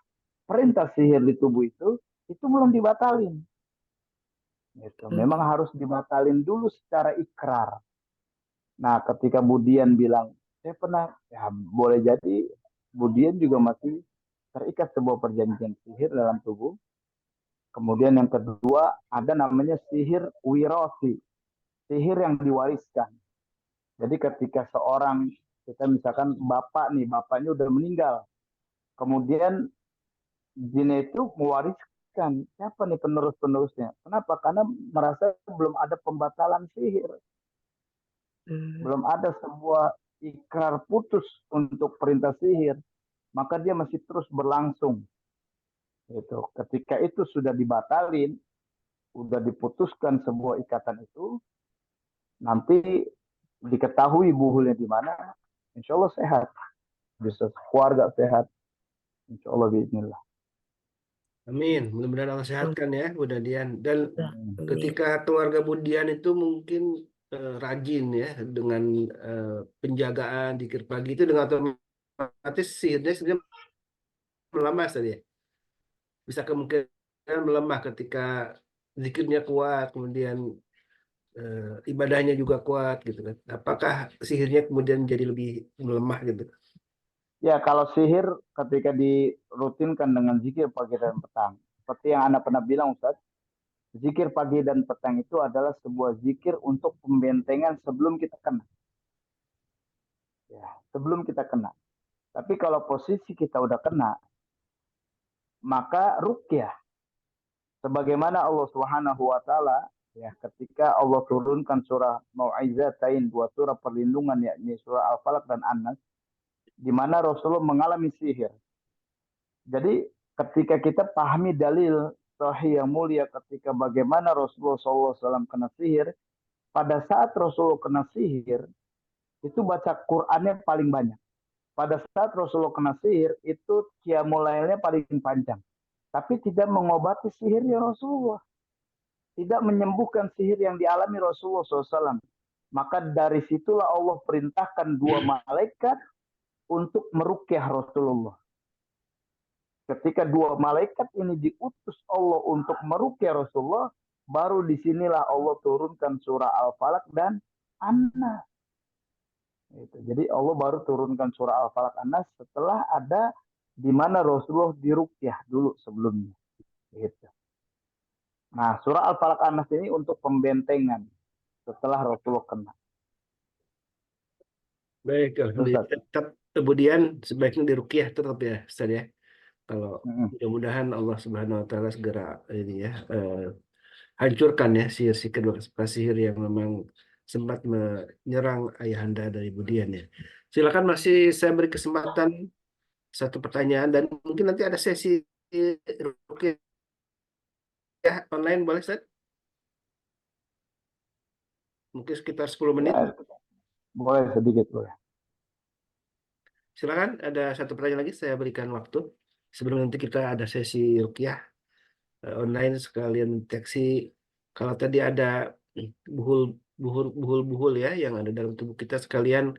perintah sihir di tubuh itu belum dibatalin. Gitu. Memang harus dibatalin dulu secara ikrar. Nah, ketika Budian bilang, saya pernah, ya boleh jadi Budian juga masih terikat sebuah perjanjian sihir dalam tubuh. Kemudian yang kedua, ada namanya sihir wirosi, sihir yang diwariskan. Jadi ketika seorang, kita misalkan bapaknya udah meninggal, kemudian jin itu mewariskan, siapa nih penerus-penerusnya? Kenapa? Karena merasa belum ada pembatalan sihir. Belum ada sebuah ikrar putus untuk perintah sihir, maka dia masih terus berlangsung. Gitu. Ketika itu sudah dibatalin, sudah diputuskan sebuah ikatan itu, nanti diketahui buhulnya di mana, insya Allah sehat, bisa keluarga sehat, insya Allah bismillah. Amin. Mudah-mudahan Allah sehatkan ya, Bunda Dian. Dan ketika keluarga Budian itu mungkin rajin ya dengan penjagaan zikir pagi itu, dengan otomatis sihirnya sebenarnya melemah saja. Bisa kemungkinan melemah ketika zikirnya kuat, kemudian ibadahnya juga kuat gitu kan. Apakah sihirnya kemudian jadi lebih melemah gitu? Ya, kalau sihir ketika dirutinkan dengan zikir pagi dan petang, seperti yang Anda pernah bilang Ustaz, Zikir pagi dan petang itu adalah sebuah zikir untuk pembentengan sebelum kita kena. Ya, sebelum kita kena. Tapi kalau posisi kita udah kena, maka ruqyah. Sebagaimana Allah Subhanahu wa taala ya ketika Allah turunkan surah Mau'izatain, dua surah perlindungan yakni surah Al-Falaq dan An-Nas, di mana Rasulullah mengalami sihir. Jadi ketika kita pahami dalil sahih yang mulia ketika bagaimana Rasulullah SAW kena sihir, pada saat Rasulullah kena sihir, itu baca Qur'annya paling banyak. Pada saat Rasulullah kena sihir, itu qiyamul lailnya paling panjang. Tapi tidak mengobati sihirnya Rasulullah. Tidak menyembuhkan sihir yang dialami Rasulullah SAW. Maka dari situlah Allah perintahkan dua malaikat untuk meruqyah Rasulullah. Ketika dua malaikat ini diutus Allah untuk meruqyah Rasulullah, baru disinilah Allah turunkan surah Al-Falaq dan An-Nas. Jadi Allah baru turunkan surah Al-Falaq An-Nas setelah ada di mana Rasulullah diruqyah dulu sebelumnya. Gitu. Nah, surah Al-Falaq An-Nas ini untuk pembentengan setelah Rasulullah kena. Baik, alhamdulillah. Tetap kemudian sebaiknya diruqyah tetap ya, Ustaz ya. Kalau mudah-mudahan Allah Subhanahu wa taala segera ini ya hancurkan ya sihir yang memang sempat menyerang ayahanda dari Budian ya. Silakan masih saya beri kesempatan satu pertanyaan dan mungkin nanti ada sesi ruqyah online boleh Ustaz? Mungkin sekitar 10 menit. Ya, boleh sedikit boleh. Silakan ada satu pertanyaan lagi saya berikan waktu sebelum nanti kita ada sesi ruqyah online sekalian deteksi kalau tadi ada buhul ya yang ada dalam tubuh kita sekalian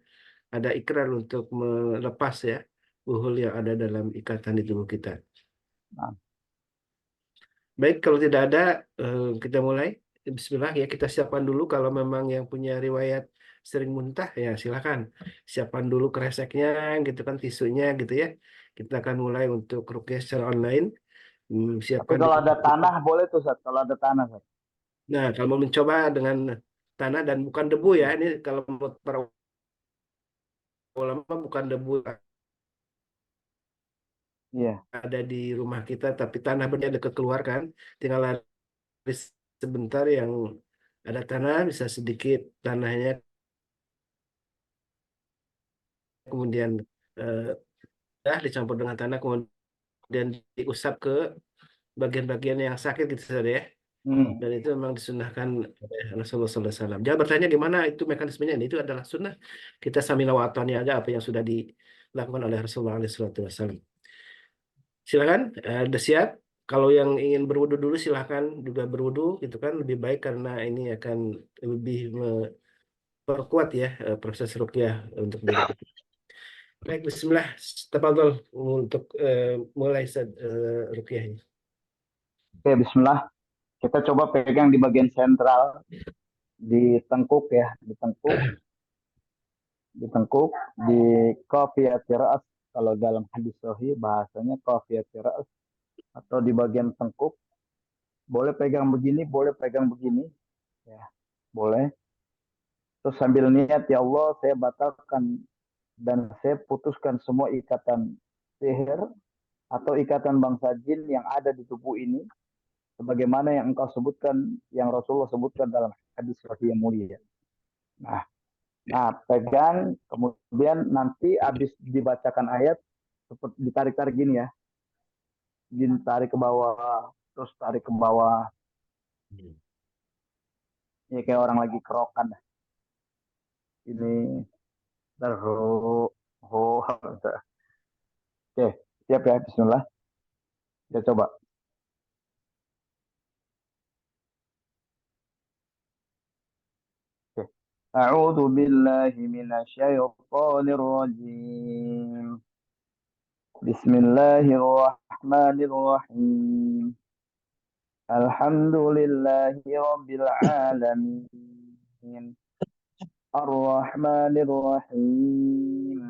ada ikrar untuk melepas ya buhul yang ada dalam ikatan di tubuh kita. Nah. Baik, kalau tidak ada kita mulai. Bismillah ya, kita siapkan dulu kalau memang yang punya riwayat sering muntah ya silakan siapkan dulu kreseknya gitu kan tisunya gitu ya. Kita akan mulai untuk ruqyah secara online. Tapi Siapkan kalau ada tanah boleh tuh Ustaz, kalau ada tanah Ustaz. Nah, kalau mau mencoba dengan tanah dan bukan debu ya, ini kalau menurut para ulama bukan debu Iya. ada di rumah kita, tapi tanah benar ada kekeluarkan, tinggal lari sebentar yang ada tanah, bisa sedikit tanahnya, kemudian dicampur dengan tanah, kemudian diusap ke bagian-bagian yang sakit gitu saja ya. Dan itu memang disunahkan oleh Rasulullah SAW. Jangan bertanya gimana itu mekanismenya. Itu adalah sunnah. Kita sambil watonnya aja apa yang sudah dilakukan oleh Rasulullah SAW. Silakan, udah siap. Kalau yang ingin berwudu dulu silahkan juga berwudu, gitu kan lebih baik karena ini akan lebih memperkuat ya proses ruqyah untuk diri kita. Baik, Bismillah. Tafadhol untuk mulai ruqyahnya. Oke, Bismillah. Kita coba pegang di bagian sentral, di tengkuk ya, di tengkuk, di qafiyati ra's. Kalau dalam hadis sahih bahasanya qafiyati ra's atau di bagian tengkuk. Boleh pegang begini, boleh pegang begini. Ya, boleh. Terus sambil niat, ya Allah, saya batalkan dan saya putuskan semua ikatan sihir atau ikatan bangsa jin yang ada di tubuh ini sebagaimana yang engkau sebutkan, yang Rasulullah sebutkan dalam hadis sahih yang mulia. Nah, pegang, kemudian nanti habis dibacakan ayat, seperti ditarik-tarik gini ya. Ditarik ke bawah, terus tarik ke bawah. Ya kayak orang lagi kerokan. Ini, terus, Oke, siap ya, bismillah. Kita coba. أعوذ بالله من الشيطان الرجيم بسم الله الرحمن الرحيم الحمد لله رب العالمين الرحمن الرحيم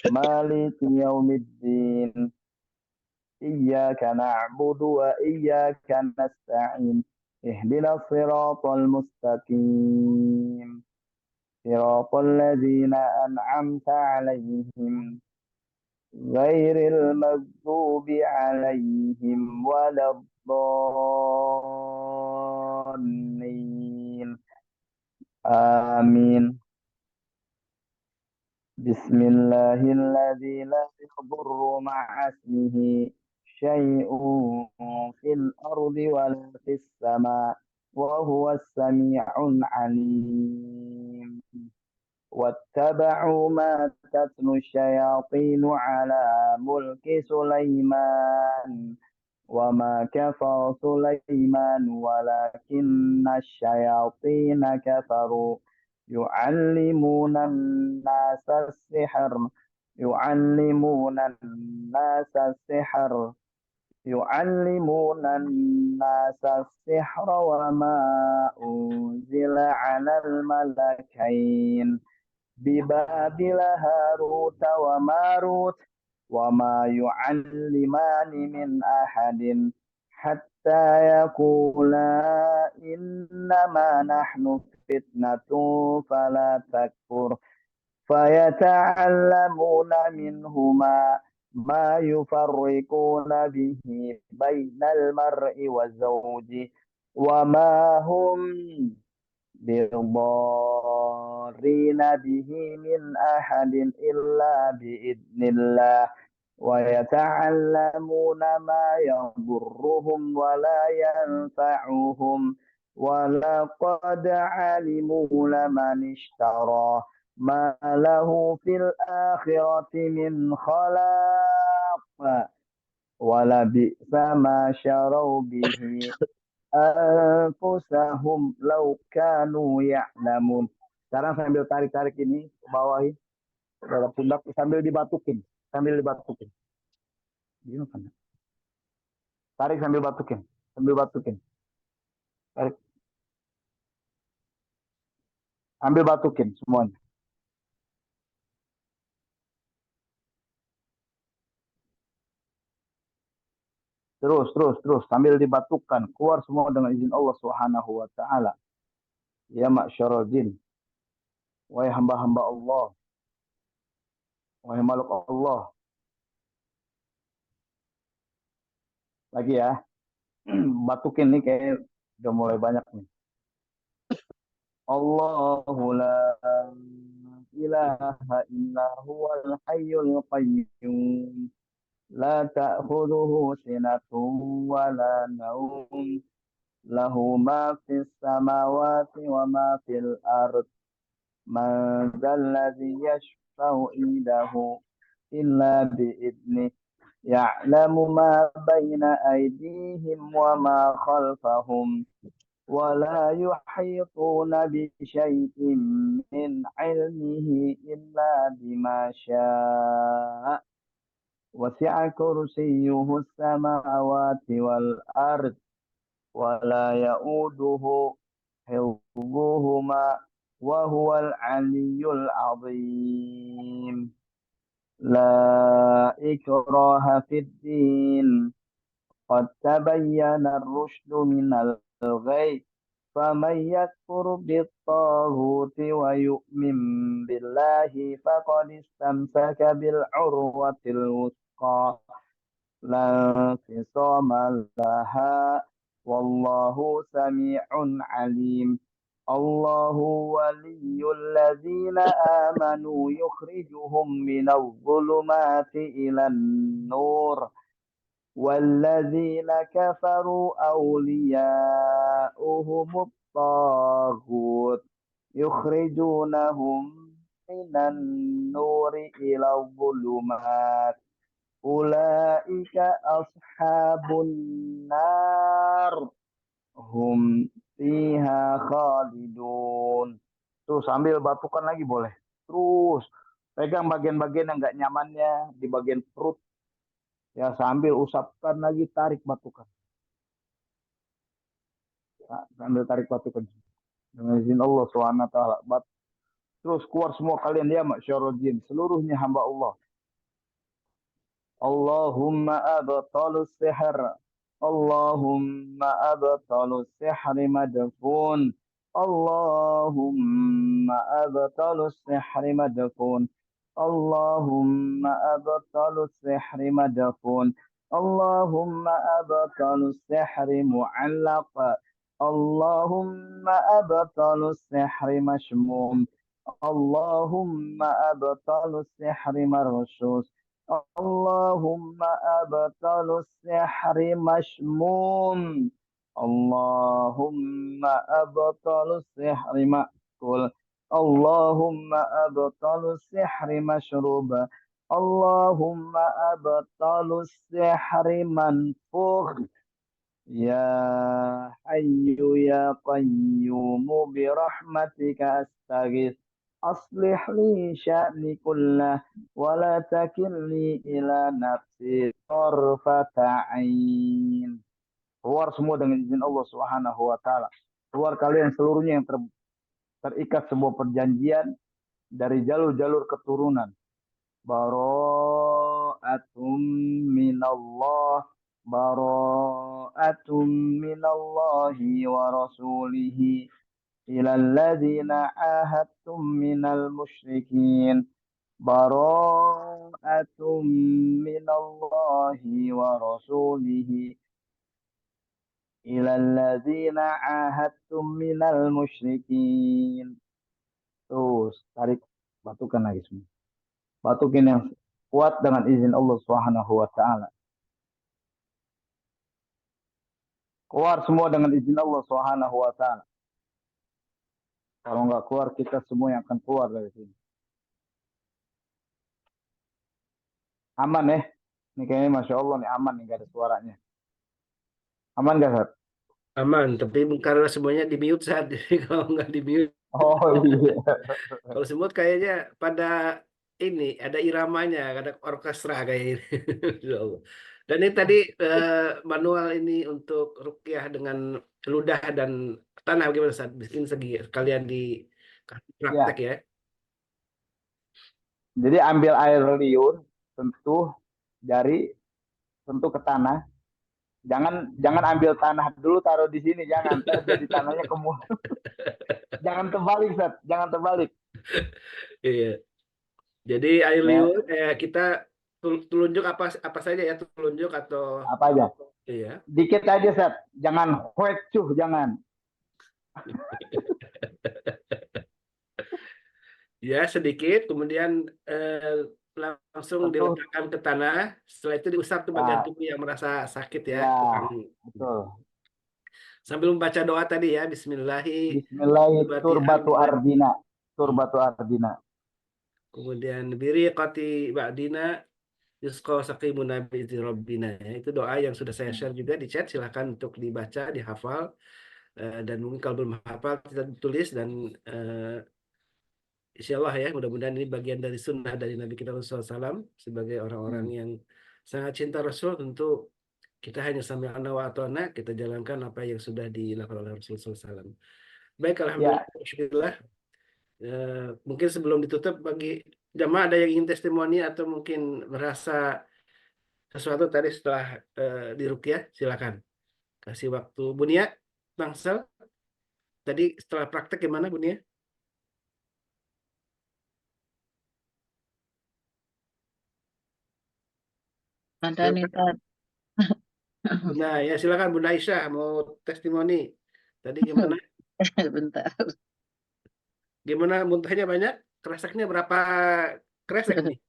مالك يوم الدين إياك نعبد وإياك نستعين اهدنا الصراط المستقيم صراط الذين أنعمت عليهم غير المغضوب عليهم ولا الضالين آمين. بسم الله الذي لا يضر مع اسمه شيء في الأرض ولا في السماء وهو السميع العليم. واتبعوا ما تتلو الشياطين على ملك سليمان وما كفر سليمان ولكن الشياطين كفروا يعلمون الناس السحر يعلمون الناس السحر يعلمون الناس السحر وما أنزل على الملكين ببابل هاروت وماروت وما يعلمان من أحد حتى يقولا إنما نحن فتنة فلا تكفر فيتعلمون منهما ما يفرقون به بين المرء والزوج وما هم بالضارين به من أحد إلا بإذن الله ويتعلمون ما يضرهم ولا ينفعهم ولقد علموا لمن اشترى ما له في الآخرة من خلاق ولبئس ما شروا به anfusahum law kanu ya'lamun. Sekarang sambil tarik-tarik ini ke bawahi dalam pundak sambil dibatukin, Gimana? Tarik sambil batukin, Tarik, ambil batukin semuanya. Terus sambil dibatukan, keluar semua dengan izin Allah Subhanahu wa taala. Ya ma'syarul jin, wahai hamba-hamba Allah, wahai makhluk Allah. Lagi ya. Batukin nih kayak udah mulai banyak nih. Allahu la ilaha illa huwal hayyul qayyum la ta'khudhuhu sinatun wa la nawm lahu ma fis samawati wa ma fil ard man dzalladzi yashfa'u indahu illa bi'idnih ya'lamu ma baina aydihim wa ma khalfahum ولا يحيطون بشيء من علمه إلا بما شاء وسع كرسيه السماوات والأرض ولا يؤوده حفظهما وهو العلي العظيم لا إكراه في الدين قد تبين الرشد من الغي فمن يكفر بالطاغوت ويؤمن بالله فقد استمسك بالعروة الوثقى لا انفصام لها والله سميع عليم الله ولي الذين آمنوا يخرجهم من الظلمات إلى النور والذين كفروا أولياؤهم الطاغوت يخرجونهم من النور إلى الظلمات أولئك أصحاب النار hum fiha khalidun. Tuh sambil batukan lagi boleh. Terus pegang bagian-bagian yang nggak nyamannya di bagian perut. Ya sambil usapkan lagi, tarik batukan. Sambil tarik batukan. Dengan izin Allah SWT. Terus keluar semua kalian ya masyarul jin. Seluruhnya hamba Allah. Allahumma abtalus sihr. Allahumma abtalus sihri madfun. Allahumma abtalus sihri madfun. Allahumma abtalus sihri madfun. Allahumma abtalus sihri mu'allaq. Allahumma abtalus sihri mashmum. Allahumma abtalus sihri marsus. Allahumma abtalus sihri mashmum. Allahumma abtalus sihri ma'kul. Allahumma abtalus sihri mashrub. Allahumma abtalus sihri manfukh. Ya Hayyu ya Qayyumu birahmatika astaghith. Aslih li sya'ni kullah wa la takilni ila nafsi tarfata ain. Keluar semua dengan izin Allah Subhanahu wa taala. Keluar kalian seluruhnya yang terikat sebuah perjanjian dari jalur-jalur keturunan. Bara'atum minallah, bara'atum minallahi wa rasulihi ilal ladzina ahadtum minal musyrikin. Bara'atum minallahi wa rasulihi ilal ladzina ahadtum minal musyrikin. Terus tarik, batukan lagi semua. Batukin yang kuat dengan izin Allah Subhanahu wa taala. Keluar semua dengan izin Allah Subhanahu wa taala. Kalau nggak keluar, kita semua yang akan keluar dari sini. Aman ya? Ini kayaknya Masya Allah nih aman nih, nggak ada suaranya. Aman nggak, Sat? Aman, tapi karena semuanya di mute saat jadi kalau nggak di mute, Oh iya. kalau semut kayaknya pada ini ada iramanya, ada orkestra kayak ini. Insya Allah. Dan ini tadi manual ini untuk ruqyah dengan ludah dan tanah bagaimana saat ini kalian di praktek ya. Jadi ambil air liur, sentuh jari, sentuh ke tanah. Jangan ambil tanah dulu taruh di sini, jangan. Ntar jadi tanahnya ke mulut. Jangan terbalik, Sat. Jangan terbalik. Iya. Jadi air liur kita telunjuk apa saja ya, telunjuk atau Apa aja? iya. Dikit aja, Sat. Jangan huecuh, jangan. Ya, sedikit, kemudian langsung diletakkan ke tanah. Setelah itu diusap tuh bagian tubuh yang merasa sakit ya. Betul. Sambil membaca doa tadi ya, Bismillahi. Bismillahi turbatu ardina. Turbatu ardina. Kemudian biriqati ba'dina yusqa saqimuna bi'izni rabbina. Itu doa yang sudah saya share juga di chat. Silahkan untuk dibaca, dihafal. Dan mungkin kalau belum hafal, kita tulis dan insya Allah ya, mudah-mudahan ini bagian dari sunnah dari Nabi kita Rasulullah SAW sebagai orang-orang yang sangat cinta Rasul. Tentu kita hanya sami'na wa ata'na, kita jalankan apa yang sudah dilakukan oleh Rasulullah SAW. Baik, alhamdulillah. Mungkin sebelum ditutup, bagi jamaah ada yang ingin testimoni atau mungkin merasa sesuatu tadi setelah diruqyah, silakan. Kasih waktu. Bunia, Bangsal, tadi setelah praktek gimana Bunia? Ada nih, Tad. Nah, ya silakan Bunda Aisyah mau testimoni. Tadi gimana? Bentar. Gimana, muntahnya banyak? Kreseknya berapa kresek nih?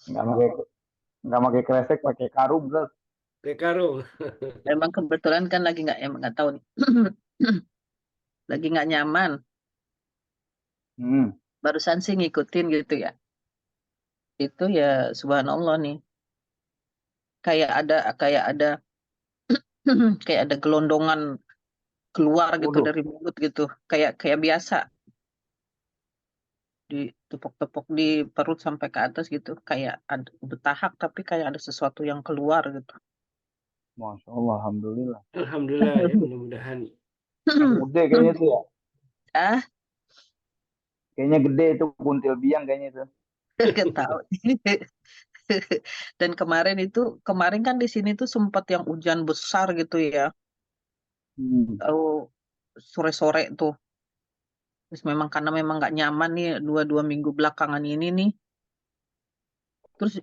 Nggak pakai kresek, pakai karung, bro. Kayak karung. Emang kebetulan kan lagi nggak tahu nih. Lagi nggak nyaman. Barusan sih ngikutin gitu ya. Itu ya subhanallah nih. Kayak ada kayak ada gelondongan keluar gitu dari mulut gitu. Kayak biasa. Ditepuk-tepuk di perut sampai ke atas gitu. Kayak ada bertahap tapi kayak ada sesuatu yang keluar gitu. Masya Allah, alhamdulillah. Alhamdulillah ya, mudah-mudahan. Gede kayaknya tuh ya. Kayaknya gede itu kuntil biang kayaknya itu. Gak tahu. Dan kemarin kan di sini tuh sempat yang hujan besar gitu ya. Sore-sore tuh. Terus karena memang nggak nyaman nih dua minggu belakangan ini nih. Terus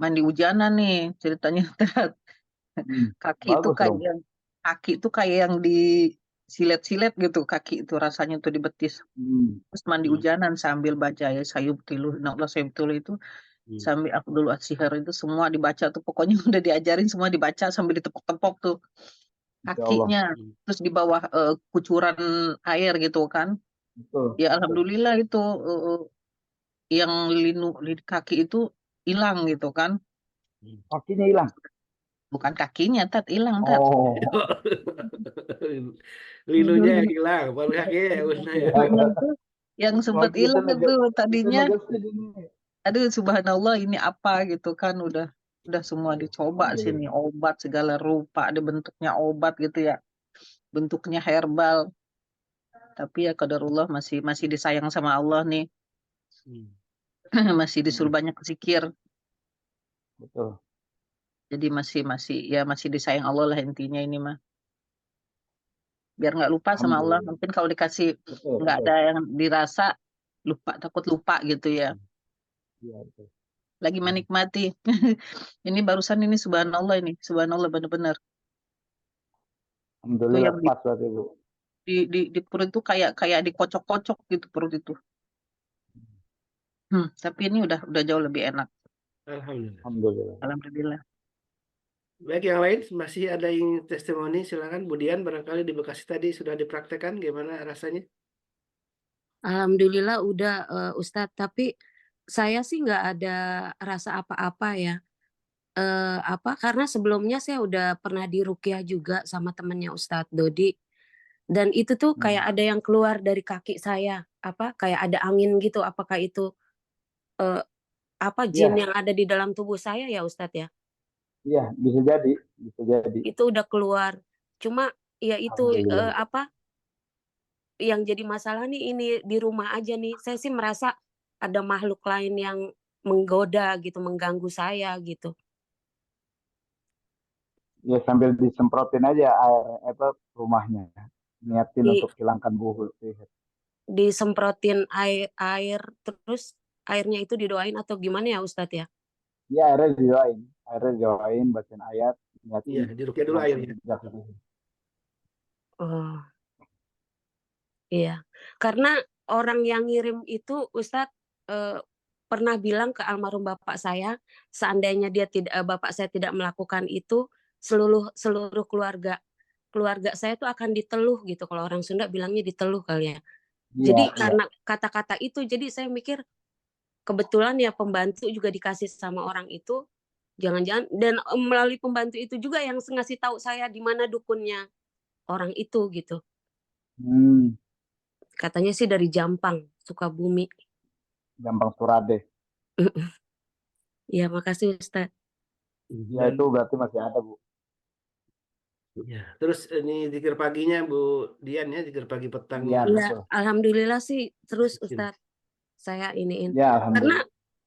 mandi hujanan nih ceritanya. Bagus dong. Kaki itu kayak yang disilet-silet gitu, kaki itu rasanya tuh di betis. Terus mandi hujanan sambil baca ya sayub tilu Allah sayub tilu itu sambil Abdul Asyihar itu semua dibaca tuh, pokoknya udah diajarin semua dibaca sambil ditepok-tepok tuh kakinya. Terus di bawah kucuran air gitu kan. Betul. Ya alhamdulillah itu yang kaki itu hilang gitu kan. Kakinya hilang. Bukan kakinya, Tat, hilang, Tat. Oh. Linunya yang hilang, baru kakinya ya benar ya. Linunya itu yang sempat hilang itu tadinya. Aduh, subhanallah ini apa gitu kan, udah semua dicoba sini, obat segala rupa, ada bentuknya obat gitu ya, bentuknya herbal. Tapi ya qadarullah masih disayang sama Allah nih. Masih disuruh banyak zikir. Betul. Jadi masih disayang Allah lah intinya ini mah. Biar nggak lupa sama Allah. Mungkin kalau dikasih nggak ada yang dirasa, takut lupa gitu ya. Lagi menikmati. Ini barusan ini subhanallah benar-benar. Alhamdulillah Yang pas berarti Bu. di perut itu kayak dikocok-kocok gitu perut itu. Tapi ini udah jauh lebih enak. Alhamdulillah. Baik, yang lain masih ada yang testimoni, silakan Bu Dian, barangkali di Bekasi tadi sudah dipraktekkan, gimana rasanya? Alhamdulillah udah Ustadz, tapi saya sih nggak ada rasa apa-apa ya. Karena sebelumnya saya udah pernah diruqyah juga sama temennya Ustadz Dodi, dan itu tuh kayak ada yang keluar dari kaki saya, kayak ada angin gitu. Apakah itu jin yang ada di dalam tubuh saya ya Ustadz ya? Iya, bisa jadi. Itu udah keluar. Cuma ya itu yang jadi masalah nih ini di rumah aja nih. Saya sih merasa ada makhluk lain yang menggoda gitu, mengganggu saya gitu. Ya sambil disemprotin aja air rumahnya. Niatin untuk hilangkan buhul sihir. Disemprotin air terus airnya itu didoain atau gimana ya Ustadz ya? Iya, airnya didoain, bacain ayat, niatin. Iya, diruqyah dulu airnya. Oh. Iya, karena orang yang ngirim itu Ustadz pernah bilang ke almarhum bapak saya, seandainya bapak saya tidak melakukan itu, seluruh keluarga saya itu akan diteluh gitu. Kalau orang Sunda bilangnya diteluh kali ya. Jadi karena kata-kata itu, jadi saya mikir kebetulan ya pembantu juga dikasih sama orang itu, jangan-jangan, dan melalui pembantu itu juga yang ngasih tahu saya di mana dukunnya orang itu gitu. Katanya sih dari Jampang, Sukabumi. Jampang Surade. Iya, makasih Ustaz. Ya itu berarti masih ada Bu. Ya, terus ini zikir paginya Bu Dian ya, zikir pagi petang. Iya, alhamdulillah sih terus Ustaz. Saya iniin. Ya,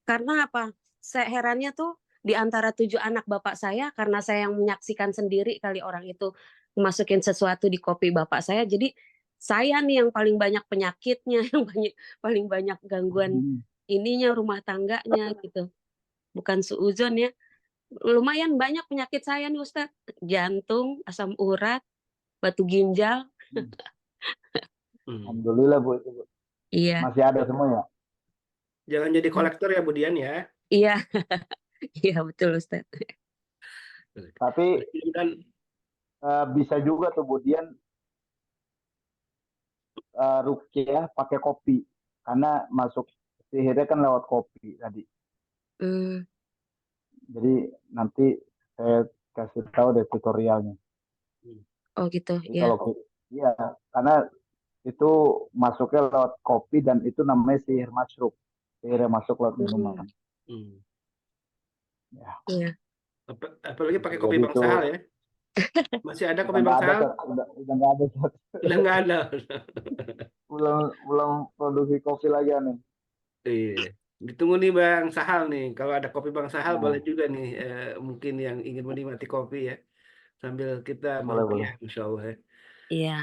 karena apa? Saya herannya tuh di antara 7 anak bapak saya, karena saya yang menyaksikan sendiri kali orang itu masukin sesuatu di kopi bapak saya, jadi saya nih yang paling banyak penyakitnya, yang paling banyak gangguan ininya, rumah tangganya gitu. Bukan suuzon ya. Lumayan banyak penyakit saya nih Ustaz. Jantung, asam urat, batu ginjal. Alhamdulillah Bu. Iya. Masih ada semua ya? Jangan jadi kolektor ya Bu Dian ya. Iya. Iya betul Ustaz. Tapi bisa juga tuh Bu Dian ruqyah pakai kopi, karena masuk sihirnya kan lewat kopi tadi. Jadi nanti saya kasih tahu deh tutorialnya. Oh gitu jadi ya. Iya, karena itu masuknya lewat kopi dan itu namanya sihir masruk. Sihir yang masuk lewat minuman. Ya. Iya. Apalagi pakai kopi Bang Sahal ya. Masih ada kopi Bang Sahal? Udah nggak ada. Udah nggak ada. Belum produksi kopi lagi nih. Iya. Ditunggu nih Bang Sahal nih. Kalau ada kopi Bang Sahal boleh Nah, juga nih. Mungkin yang ingin menikmati kopi ya. Sambil kita boleh boleh. meruqyah insya Allah ya. Iya,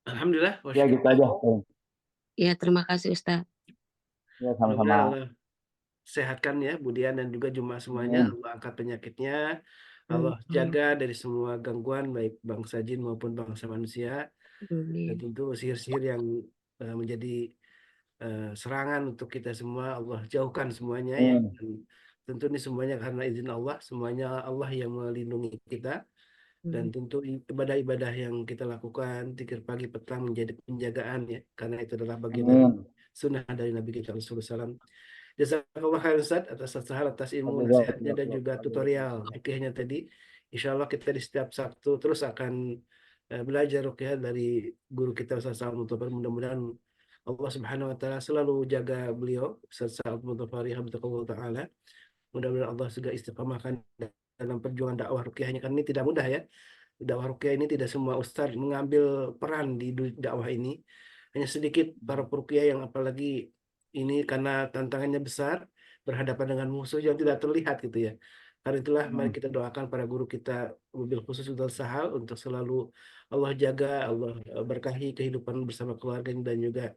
Alhamdulillah. Ya gitu aja. iya terima kasih Ustadz. Ya Mudah-mudahan sama-sama. Allah sehatkan ya Budian dan juga jemaah semuanya. Amin. Allah angkat penyakitnya. Allah Amin. jaga dari semua gangguan baik bangsa jin maupun bangsa manusia. Dan Amin. tentu sihir-sihir yang menjadi serangan untuk kita semua Allah jauhkan semuanya ya. Amin. Dan tentu ini semuanya karena izin Allah, semuanya Allah yang melindungi kita. Dan tentu ibadah-ibadah yang kita lakukan zikir pagi petang menjadi penjagaan ya, karena itu adalah bagian dari Amin. sunnah dari Nabi kita Rasulullah SAW. Jazakallah khair Ustaz atas ilmu nasihatnya dan juga Wajazakumullah. tutorial fikihnya tadi. Insya Allah kita di setiap Sabtu terus akan belajar ruqyah dari guru kita Ustaz Sa'ad Muntofar. Mudah-mudahan Allah Subhanahu wa taala selalu jaga beliau Ustaz Sa'ad Muntofar habibullah taala. Mudah-mudahan Allah juga istiqamahkan dalam perjuangan dakwah ruqyahnya, kan ini tidak mudah ya. Dakwah ruqyah ini tidak semua ustaz mengambil peran di dakwah ini. Hanya sedikit para peruqyah yang apalagi ini karena tantangannya besar berhadapan dengan musuh yang tidak terlihat gitu ya. Karena itulah mari kita doakan para guru kita mobil khusus Ustaz Sahal untuk selalu Allah jaga, Allah berkahi kehidupan bersama keluarganya dan juga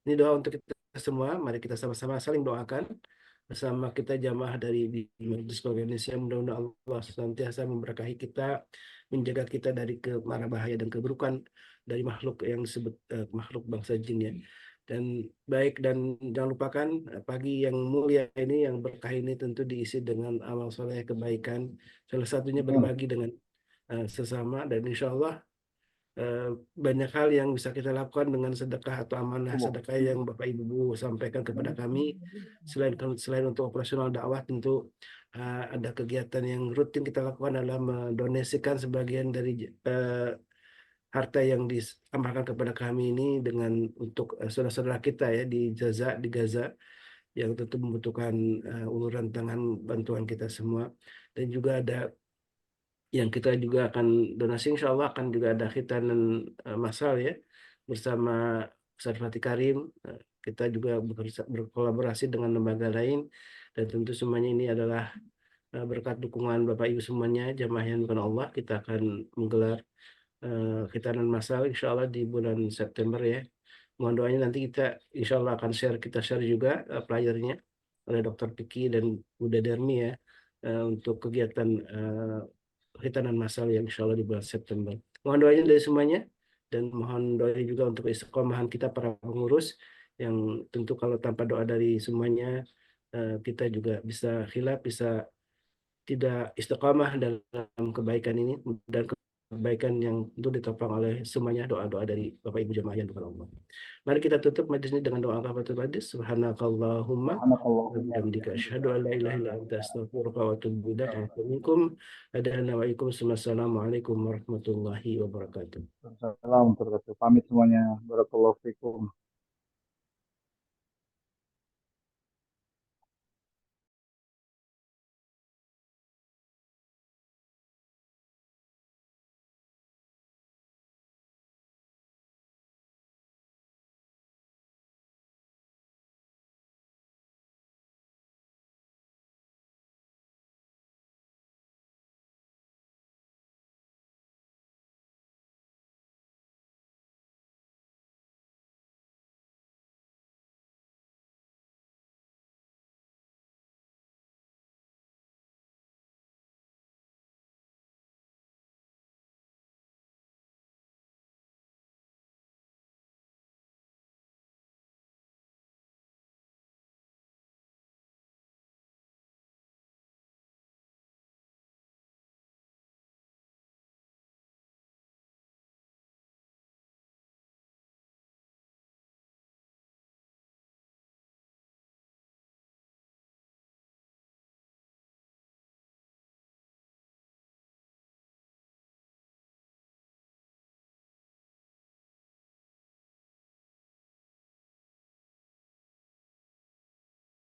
ini doa untuk kita semua. Mari kita sama-sama saling doakan bersama kita jamaah dari di Majelis Keluarga Indonesia. Mudah-mudahan Allah senantiasa memberkahi kita, menjaga kita dari mara bahaya dan keburukan dari makhluk yang disebut makhluk bangsa jin ya. Dan baik dan jangan lupakan pagi yang mulia ini yang berkah ini tentu diisi dengan amal soleh kebaikan. Salah satunya Amin. berbagi dengan sesama dan insya Allah eh, banyak hal yang bisa kita lakukan dengan sedekah atau amanah sedekah yang Bapak Ibu sampaikan kepada kami. Selain untuk operasional dakwah tentu ada kegiatan yang rutin kita lakukan adalah mendonasikan sebagian dari harta yang disampaikan kepada kami ini dengan untuk saudara-saudara kita ya di Gaza yang tentu membutuhkan uluran tangan bantuan kita semua dan juga ada yang kita juga akan donasi insya Allah akan juga ada khitanan massal ya bersama Ustaz Fatih Karim. Kita juga berkolaborasi dengan lembaga lain dan tentu semuanya ini adalah berkat dukungan Bapak Ibu semuanya jamaah yang bukan Allah kita akan menggelar khitanan massal insya Allah di bulan September ya. Mohon doanya nanti kita insya Allah akan kita share juga flyernya oleh Dr. Piki dan Bunda Dermi ya untuk kegiatan khitanan massal yang insya Allah di bulan September. Mohon doanya dari semuanya dan mohon doa juga untuk istiqomahan kita para pengurus yang tentu kalau tanpa doa dari semuanya kita juga bisa khilaf, bisa tidak istiqamah dalam kebaikan ini dan kebaikan yang tentu ditopang oleh semuanya doa-doa dari Bapak Ibu jemaah yang bukan Allah. Mari kita tutup majlis ini dengan doa kafatul majlis. Subhanakallahumma wa bihamdika asyhadu an la ilaha illa anta astaghfiruka wa atubu ilaik. Assalamualaikum Assalamualaikum warahmatullahi wabarakatuh. Assalamualaikum warahmatullahi wabarakatuh. Pamit semuanya. Barakallahu fikum.